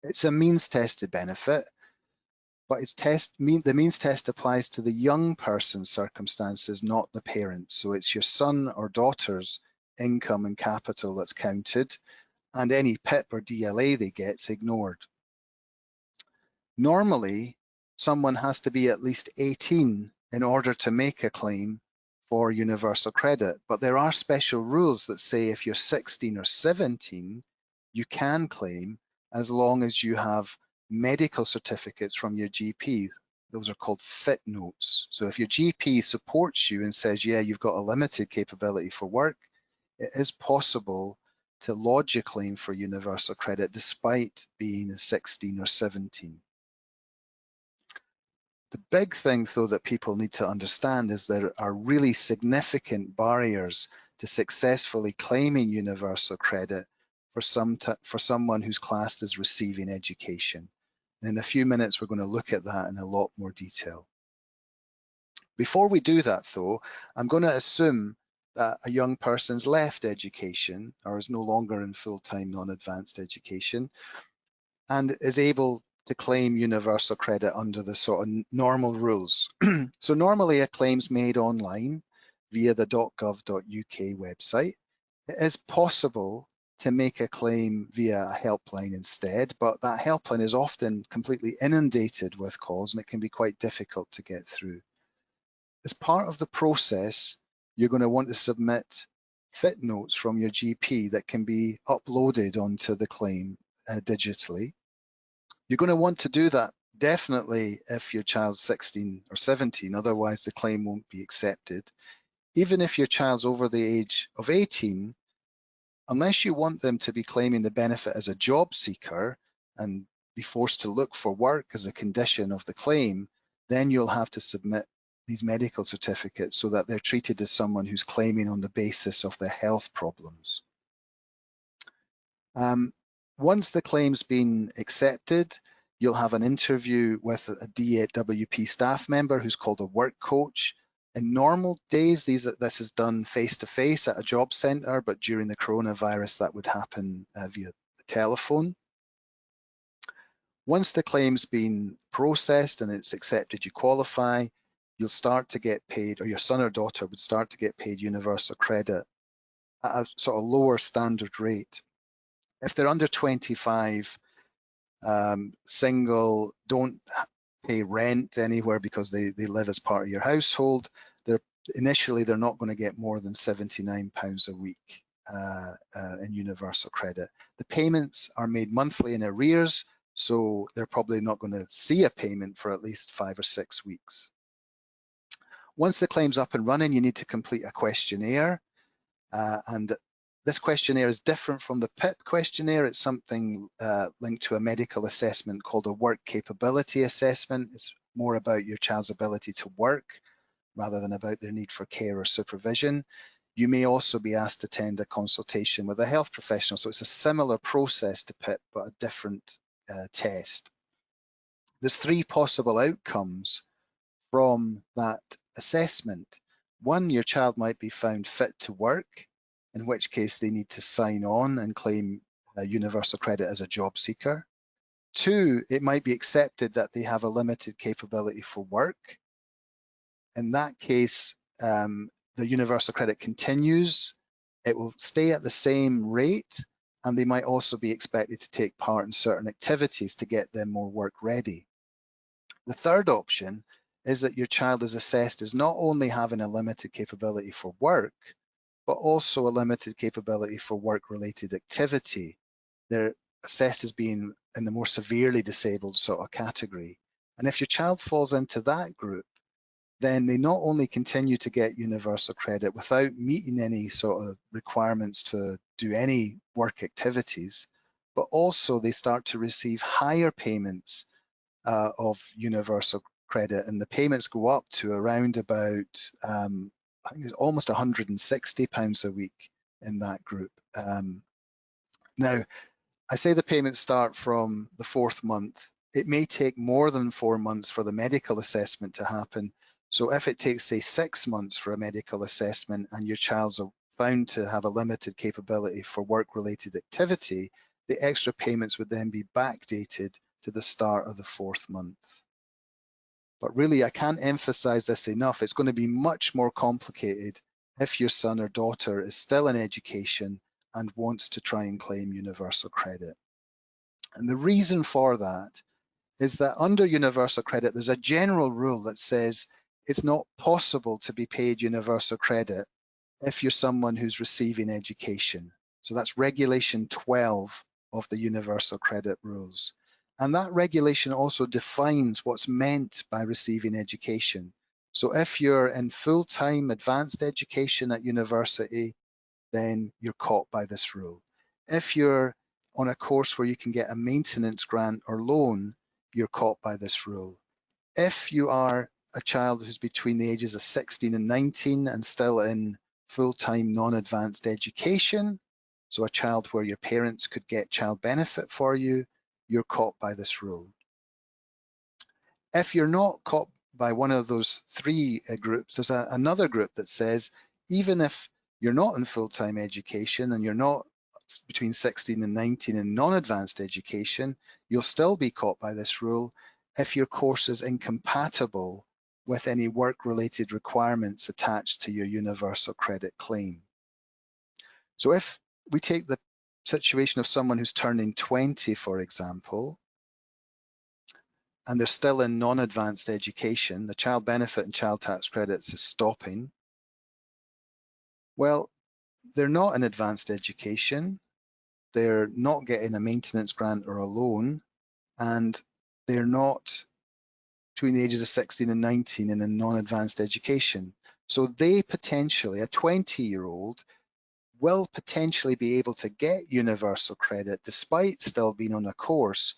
It's a means-tested benefit, but the means test applies to the young person's circumstances, not the parent. So it's your son or daughter's income and capital that's counted, and any PIP or DLA they get's ignored. Normally, someone has to be at least 18 in order to make a claim for universal credit, but there are special rules that say if you're 16 or 17, you can claim as long as you have medical certificates from your GP. Those are called fit notes. So if your GP supports you and says, yeah, you've got a limited capability for work, it is possible to lodge a claim for universal credit despite being 16 or 17. The big thing, though, that people need to understand is there are really significant barriers to successfully claiming universal credit for someone who's classed as receiving education. And in a few minutes, we're going to look at that in a lot more detail. Before we do that, though, I'm going to assume that a young person's left education or is no longer in full-time non-advanced education and is able to claim universal credit under the sort of normal rules. So normally a claim's made online via the .gov.uk website. It is possible to make a claim via a helpline instead, but that helpline is often completely inundated with calls and it can be quite difficult to get through. As part of the process, you're going to want to submit fit notes from your GP that can be uploaded onto the claim digitally. You're going to want to do that definitely if your child's 16 or 17, otherwise the claim won't be accepted. Even if your child's over the age of 18, unless you want them to be claiming the benefit as a job seeker and be forced to look for work as a condition of the claim, then you'll have to submit these medical certificates so that they're treated as someone who's claiming on the basis of their health problems. Once the claim's been accepted, you'll have an interview with a DWP staff member who's called a work coach. In normal days, this is done face-to-face at a job centre, but during the coronavirus, that would happen via the telephone. Once the claim's been processed and it's accepted, you qualify, you'll start to get paid, or your son or daughter would start to get paid universal credit at a sort of lower standard rate. If they're under 25, single, don't pay rent anywhere because they live as part of your household, initially they're not going to get more than £79 a week in universal credit. The payments are made monthly in arrears, so they're probably not going to see a payment for at least 5 or 6 weeks. Once the claim's up and running, you need to complete a questionnaire, and this questionnaire is different from the PIP questionnaire. It's something linked to a medical assessment called a work capability assessment. It's more about your child's ability to work rather than about their need for care or supervision. You may also be asked to attend a consultation with a health professional. So it's a similar process to PIP, but a different test. There's 3 possible outcomes from that assessment. 1, your child might be found fit to work, in which case they need to sign on and claim universal credit as a job seeker. 2, it might be accepted that they have a limited capability for work. In that case, the universal credit continues. It will stay at the same rate, and they might also be expected to take part in certain activities to get them more work ready. The third option is that your child is assessed as not only having a limited capability for work, but also a limited capability for work-related activity. They're assessed as being in the more severely disabled sort of category. And if your child falls into that group, then they not only continue to get universal credit without meeting any sort of requirements to do any work activities, but also they start to receive higher payments of universal credit, and the payments go up to around about, I think it's almost £160 a week in that group. Now, I say the payments start from the 4th month. It may take more than 4 months for the medical assessment to happen. So if it takes, say, 6 months for a medical assessment and your child's found to have a limited capability for work-related activity, the extra payments would then be backdated to the start of the 4th month. But really, I can't emphasize this enough. It's going to be much more complicated if your son or daughter is still in education and wants to try and claim universal credit. And the reason for that is that under universal credit, there's a general rule that says it's not possible to be paid universal credit if you're someone who's receiving education. So that's regulation 12 of the universal credit rules. And that regulation also defines what's meant by receiving education. So if you're in full-time advanced education at university, then you're caught by this rule. If you're on a course where you can get a maintenance grant or loan, you're caught by this rule. If you are a child who's between the ages of 16 and 19 and still in full-time non-advanced education, so a child where your parents could get child benefit for you, you're caught by this rule. If you're not caught by one of those three groups, there's another group that says, even if you're not in full-time education and you're not between 16 and 19 in non-advanced education, you'll still be caught by this rule if your course is incompatible with any work-related requirements attached to your universal credit claim. So if we take the situation of someone who's turning 20, for example, and they're still in non-advanced education, the child benefit and child tax credits is stopping. Well, they're not in advanced education, they're not getting a maintenance grant or a loan, and they're not between the ages of 16 and 19 in a non-advanced education. So they potentially, a 20-year-old, will potentially be able to get universal credit despite still being on a course,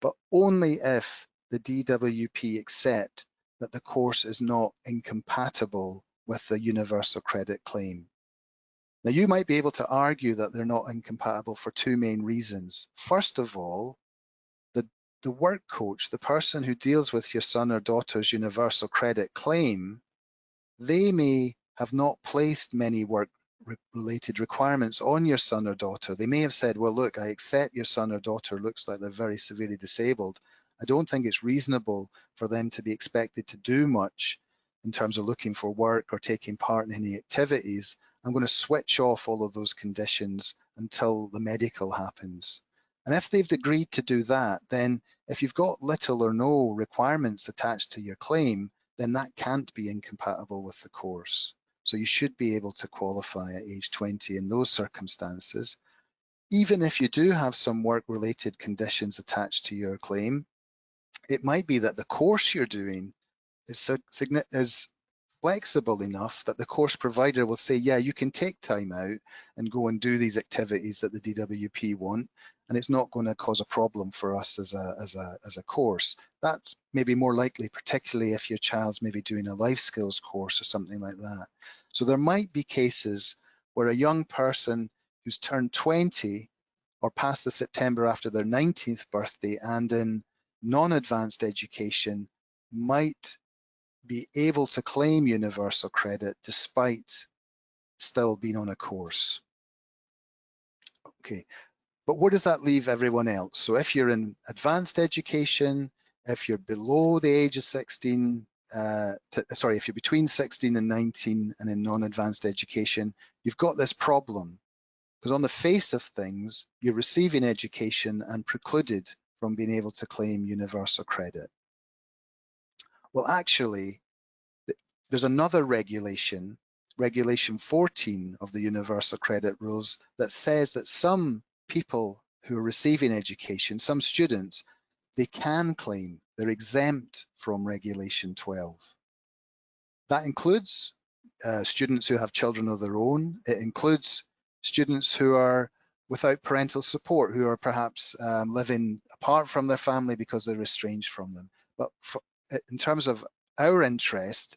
but only if the DWP accept that the course is not incompatible with the universal credit claim. Now, you might be able to argue that they're not incompatible for two main reasons. First of all, the work coach, the person who deals with your son or daughter's universal credit claim, they may have not placed many work-related requirements on your son or daughter. They may have said, well, look, I accept your son or daughter looks like they're very severely disabled. I don't think it's reasonable for them to be expected to do much in terms of looking for work or taking part in any activities. I'm going to switch off all of those conditions until the medical happens. And if they've agreed to do that, then if you've got little or no requirements attached to your claim, then that can't be incompatible with the course. So you should be able to qualify at age 20 in those circumstances. Even if you do have some work-related conditions attached to your claim, it might be that the course you're doing is flexible enough that the course provider will say, yeah, you can take time out and go and do these activities that the DWP want, and it's not going to cause a problem for us as a course. That's maybe more likely, particularly if your child's maybe doing a life skills course or something like that. So there might be cases where a young person who's turned 20 or past the September after their 19th birthday and in non-advanced education might be able to claim universal credit despite still being on a course. Okay, but where does that leave everyone else? So if you're in advanced education, if you're below the age of 16, if you're between 16 and 19 and in non-advanced education, you've got this problem because on the face of things, you're receiving education and precluded from being able to claim universal credit. Well, actually, there's another regulation, Regulation 14 of the Universal Credit Rules, that says that some people who are receiving education, some students, they can claim, they're exempt from Regulation 12. That includes students who have children of their own. It includes students who are without parental support, who are perhaps living apart from their family because they're estranged from them. But in terms of our interest,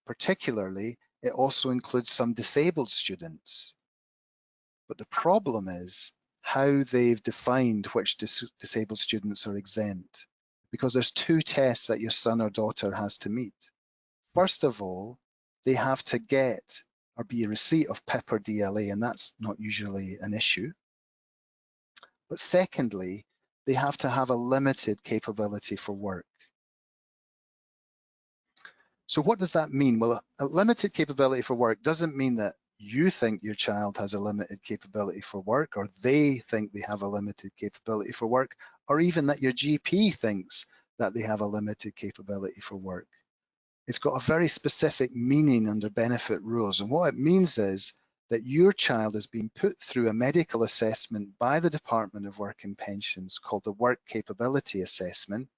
particularly, it also includes some disabled students. But the problem is how they've defined which disabled students are exempt, because there's two tests that your son or daughter has to meet. First of all, they have to get or be a receipt of PIP or DLA, and that's not usually an issue. But secondly, they have to have a limited capability for work. So what does that mean? Well, a limited capability for work doesn't mean that you think your child has a limited capability for work, or they think they have a limited capability for work, or even that your GP thinks that they have a limited capability for work. It's got a very specific meaning under benefit rules. And what it means is that your child is being put through a medical assessment by the Department of Work and Pensions called the Work Capability Assessment.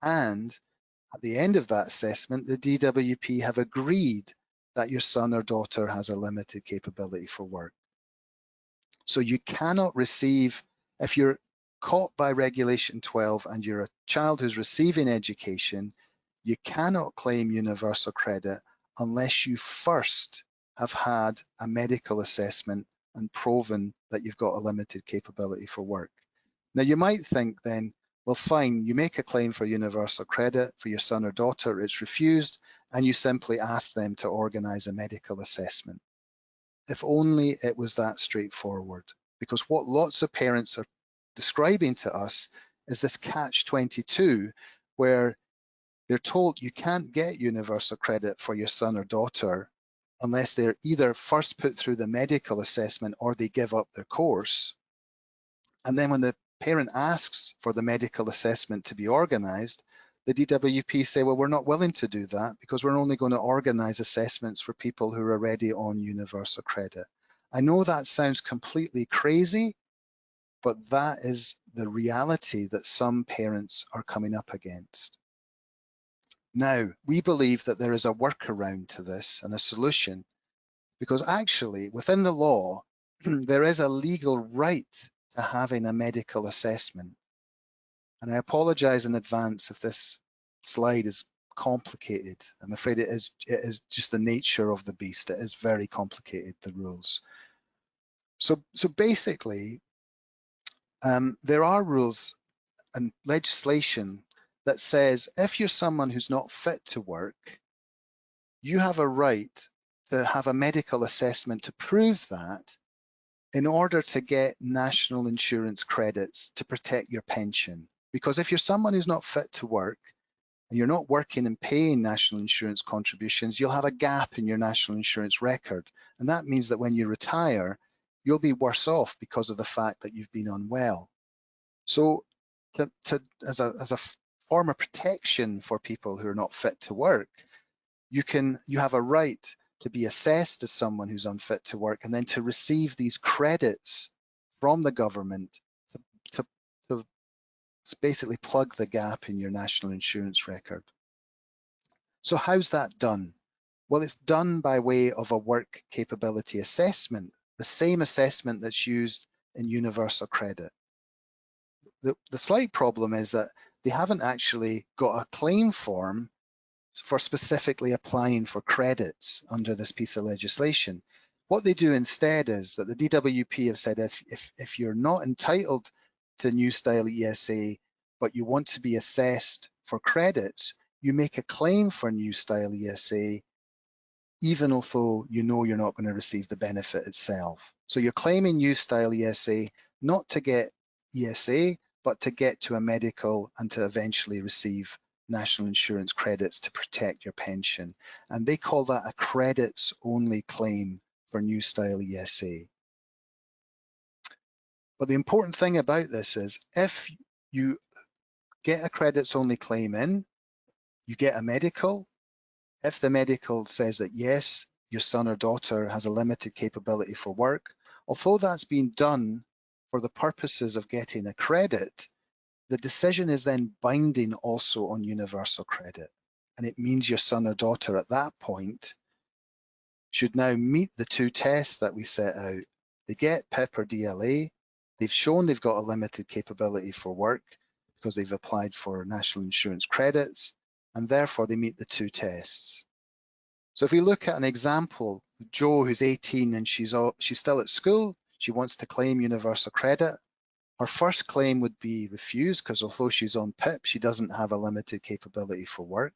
And at the end of that assessment, the DWP have agreed that your son or daughter has a limited capability for work. So you cannot receive, if you're caught by Regulation 12 and you're a child who's receiving education, you cannot claim universal credit unless you first have had a medical assessment and proven that you've got a limited capability for work. Now you might think then, well fine, you make a claim for universal credit for your son or daughter, it's refused, and you simply ask them to organise a medical assessment. If only it was that straightforward, because what lots of parents are describing to us is this catch-22 where they're told you can't get universal credit for your son or daughter unless they're either first put through the medical assessment or they give up their course. And then when the parent asks for the medical assessment to be organised, the DWP say, well, we're not willing to do that because we're only going to organise assessments for people who are already on universal credit. I know that sounds completely crazy, but that is the reality that some parents are coming up against. Now, we believe that there is a workaround to this and a solution, because actually within the law, there is a legal right to having a medical assessment. And I apologize in advance if this slide is complicated. I'm afraid it is just the nature of the beast. It is very complicated, the rules. So basically, there are rules and legislation that says if you're someone who's not fit to work, you have a right to have a medical assessment to prove that in order to get national insurance credits to protect your pension. Because if you're someone who's not fit to work and you're not working and paying national insurance contributions, you'll have a gap in your national insurance record. And that means that when you retire, you'll be worse off because of the fact that you've been unwell. So as a form of protection for people who are not fit to work, you have a right to be assessed as someone who's unfit to work and then to receive these credits from the government to basically plug the gap in your national insurance record. So how's that done? Well, it's done by way of a work capability assessment, the same assessment that's used in universal credit. The slight problem is that they haven't actually got a claim form for specifically applying for credits under this piece of legislation. What they do instead is that the DWP have said if you're not entitled to New Style ESA, but you want to be assessed for credits, you make a claim for New Style ESA, even although you know you're not going to receive the benefit itself. So you're claiming New Style ESA not to get ESA, but to get to a medical and to eventually receive national insurance credits to protect your pension. And they call that a credits only claim for New Style ESA. But the important thing about this is if you get a credits only claim in, you get a medical. If the medical says that yes, your son or daughter has a limited capability for work, although that's been done for the purposes of getting a credit, the decision is then binding also on universal credit. and it means your son or daughter at that point should now meet the two tests that we set out. They get PIP or DLA, they've shown they've got a limited capability for work because they've applied for national insurance credits, and therefore they meet the two tests. So if we look at an example, Jo, who's 18 and she's still at school, she wants to claim universal credit. Her first claim would be refused because although she's on PIP, she doesn't have a limited capability for work.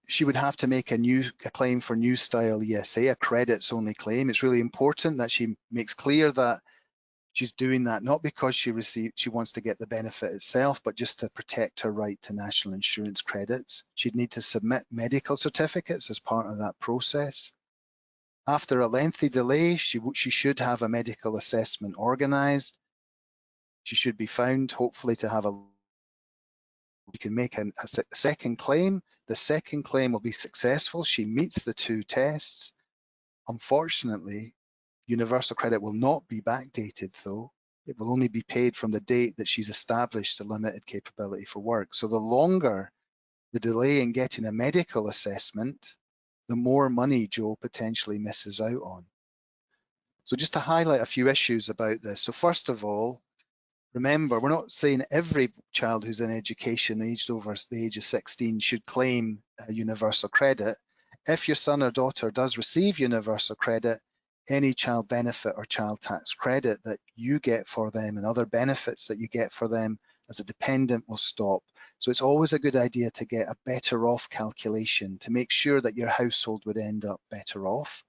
She would have to make a claim for new style ESA, a credits only claim. It's really important that she makes clear that she's doing that not because she wants to get the benefit itself, but just to protect her right to national insurance credits. She'd need to submit medical certificates as part of that process. After a lengthy delay, she should have a medical assessment organised. She should be found, hopefully, to have you can make a second claim. The second claim will be successful. She meets the two tests. Unfortunately, universal credit will not be backdated though. It will only be paid from the date that she's established a limited capability for work. So the longer the delay in getting a medical assessment, the more money Jo potentially misses out on. So just to highlight a few issues about this. So first of all, remember, we're not saying every child who's in education aged over the age of 16 should claim universal credit. If your son or daughter does receive universal credit, any child benefit or child tax credit that you get for them and other benefits that you get for them as a dependent will stop. So it's always a good idea to get a better off calculation to make sure that your household would end up better off.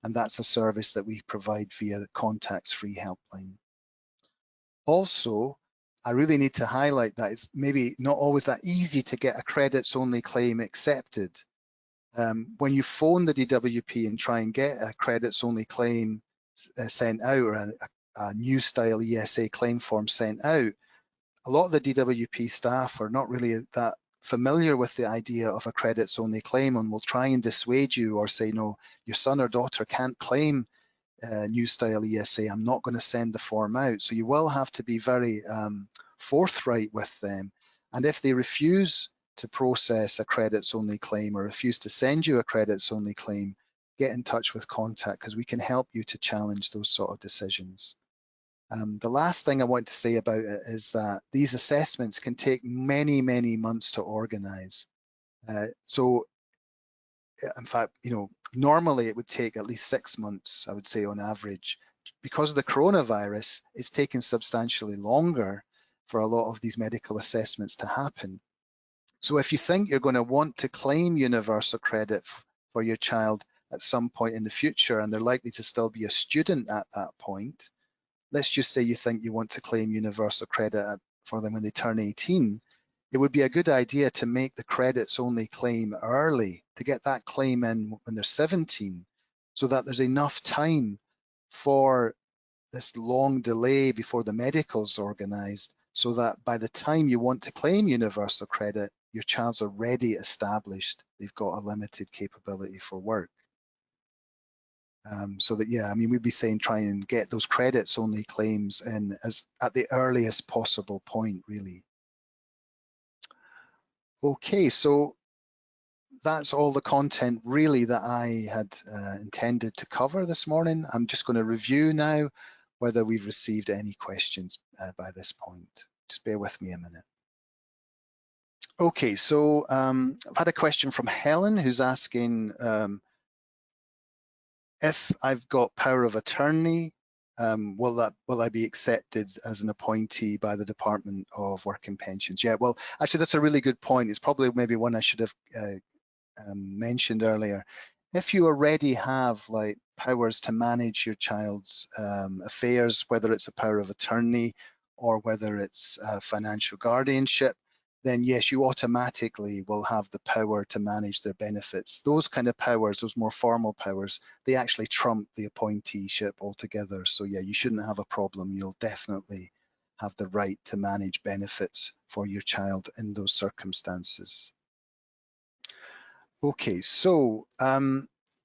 And that's a service that we provide via the contacts-free helpline. Also, I really need to highlight that it's maybe not always that easy to get a credits only claim accepted. When you phone the DWP and try and get a credits only claim sent out or a new style ESA claim form sent out, a lot of the DWP staff are not really that familiar with the idea of a credits only claim and will try and dissuade you or say, no, your son or daughter can't claim new style ESA, I'm not going to send the form out. So you will have to be very forthright with them. And if they refuse to process a credits only claim or refuse to send you a credits only claim, get in touch with Contact because we can help you to challenge those sort of decisions. The last thing I want to say about it is that these assessments can take many, many months to organize. So in fact, normally it would take at least 6 months, I would say on average. Because of the coronavirus, it's taken substantially longer for a lot of these medical assessments to happen. So if you think you're going to want to claim universal credit for your child at some point in the future, and they're likely to still be a student at that point, let's just say you think you want to claim universal credit for them when they turn 18, it would be a good idea to make the credits only claim early, to get that claim in when they're 17, so that there's enough time for this long delay before the medical's organised, so that by the time you want to claim universal credit, your child's already established, they've got a limited capability for work. So that, yeah, I mean, we'd be saying try and get those credits only claims in as at the earliest possible point, really. Okay, so that's all the content really that I had intended to cover this morning. I'm just going to review now whether we've received any questions by this point. Just bear with me a minute. Okay, so I've had a question from Helen who's asking if I've got power of attorney, will I be accepted as an appointee by the Department of Work and Pensions? Yeah, well, actually, that's a really good point. It's probably maybe one I should have mentioned earlier. If you already have like powers to manage your child's affairs, whether it's a power of attorney or whether it's financial guardianship, then yes, you automatically will have the power to manage their benefits. Those kind of powers, those more formal powers, they actually trump the appointeeship altogether. So yeah, you shouldn't have a problem. You'll definitely have the right to manage benefits for your child in those circumstances. Okay, so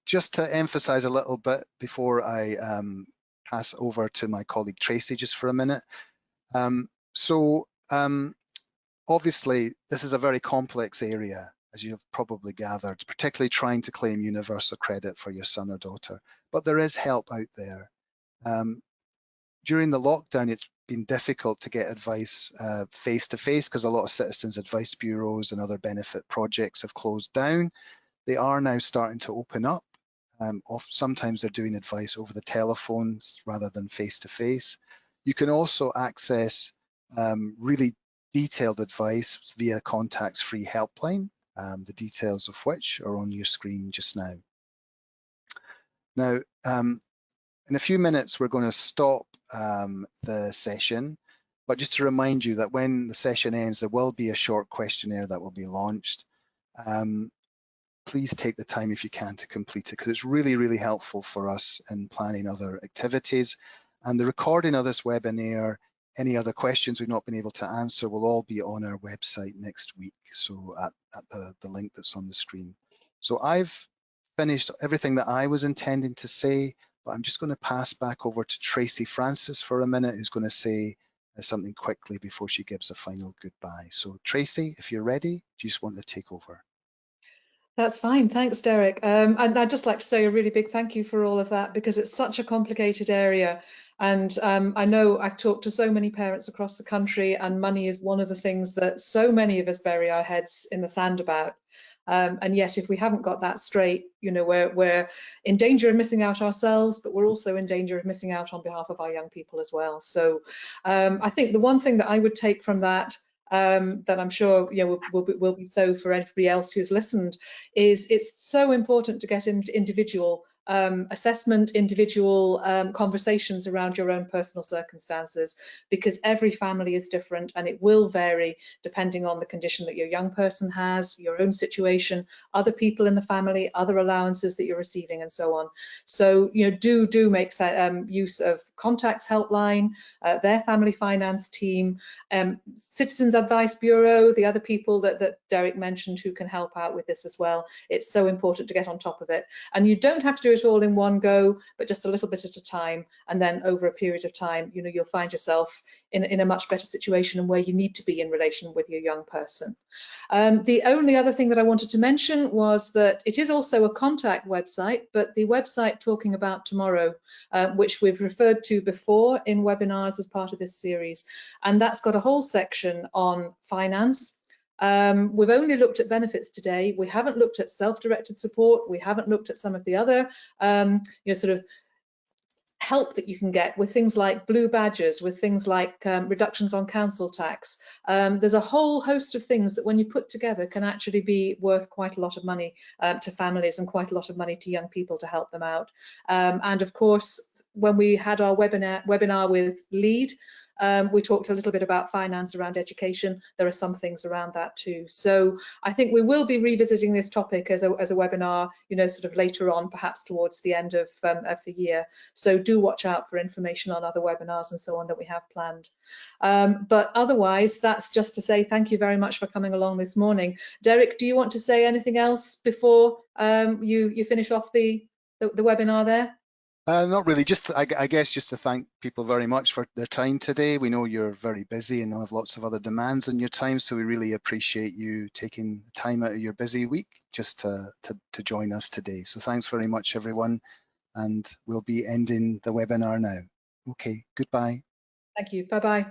just to emphasize a little bit before I pass over to my colleague Tracy just for a minute. obviously, this is a very complex area, as you've probably gathered, particularly trying to claim universal credit for your son or daughter. But there is help out there. During the lockdown, it's been difficult to get advice face-to-face because a lot of citizens' advice bureaus and other benefit projects have closed down. They are now starting to open up. Sometimes they're doing advice over the telephones rather than face-to-face. You can also access really detailed advice via contacts-free helpline, the details of which are on your screen just now. Now, in a few minutes, we're going to stop the session, but just to remind you that when the session ends, there will be a short questionnaire that will be launched. Please take the time if you can to complete it, because it's really, really helpful for us in planning other activities. And the recording of this webinar, any other questions we've not been able to answer, will all be on our website next week, so at the link that's on the screen. So I've finished everything that I was intending to say, but I'm just going to pass back over to Tracy Francis for a minute, who's going to say something quickly before she gives a final goodbye. So Tracy, if you're ready, do you just want to take over? That's fine. Thanks, Derek. And I'd just like to say a really big thank you for all of that, because it's such a complicated area. And I know I talk to so many parents across the country, and money is one of the things that so many of us bury our heads in the sand about. And yet, if we haven't got that straight, you know, we're in danger of missing out ourselves, but we're also in danger of missing out on behalf of our young people as well. So I think the one thing that I would take from that, that I'm sure, you know, will be so for everybody else who's listened, is it's so important to get into individual assessment, individual conversations around your own personal circumstances, because every family is different and it will vary depending on the condition that your young person has, your own situation, other people in the family, other allowances that you're receiving, and so on. So, you know, do make use of Contacts Helpline, their family finance team, Citizens Advice Bureau, the other people that Derek mentioned who can help out with this as well. It's so important to get on top of it. And you don't have to do it all in one go, but just a little bit at a time. And then over a period of time, you know, you'll find yourself in a much better situation and where you need to be in relation with your young person. The only other thing that I wanted to mention was that it is also a contact website, but the website Talking About Tomorrow, which we've referred to before in webinars as part of this series, and that's got a whole section on finance. We've only looked at benefits today. We haven't looked at self-directed support. We haven't looked at some of the other, you know, sort of help that you can get with things like blue badges, with things like reductions on council tax. There's a whole host of things that when you put together can actually be worth quite a lot of money to families and quite a lot of money to young people to help them out. And of course, when we had our webinar with LEAD, we talked a little bit about finance around education. There are some things around that too. So I think we will be revisiting this topic as a webinar, you know, sort of later on, perhaps towards the end of the year. So do watch out for information on other webinars and so on that we have planned. But otherwise, that's just to say thank you very much for coming along this morning. Derek, do you want to say anything else before you finish off the webinar there? Not really, just I guess just to thank people very much for their time today. We know you're very busy and have lots of other demands on your time, so we really appreciate you taking time out of your busy week just to join us today. So thanks very much, everyone, and we'll be ending the webinar now. Okay, goodbye. Thank you. Bye-bye.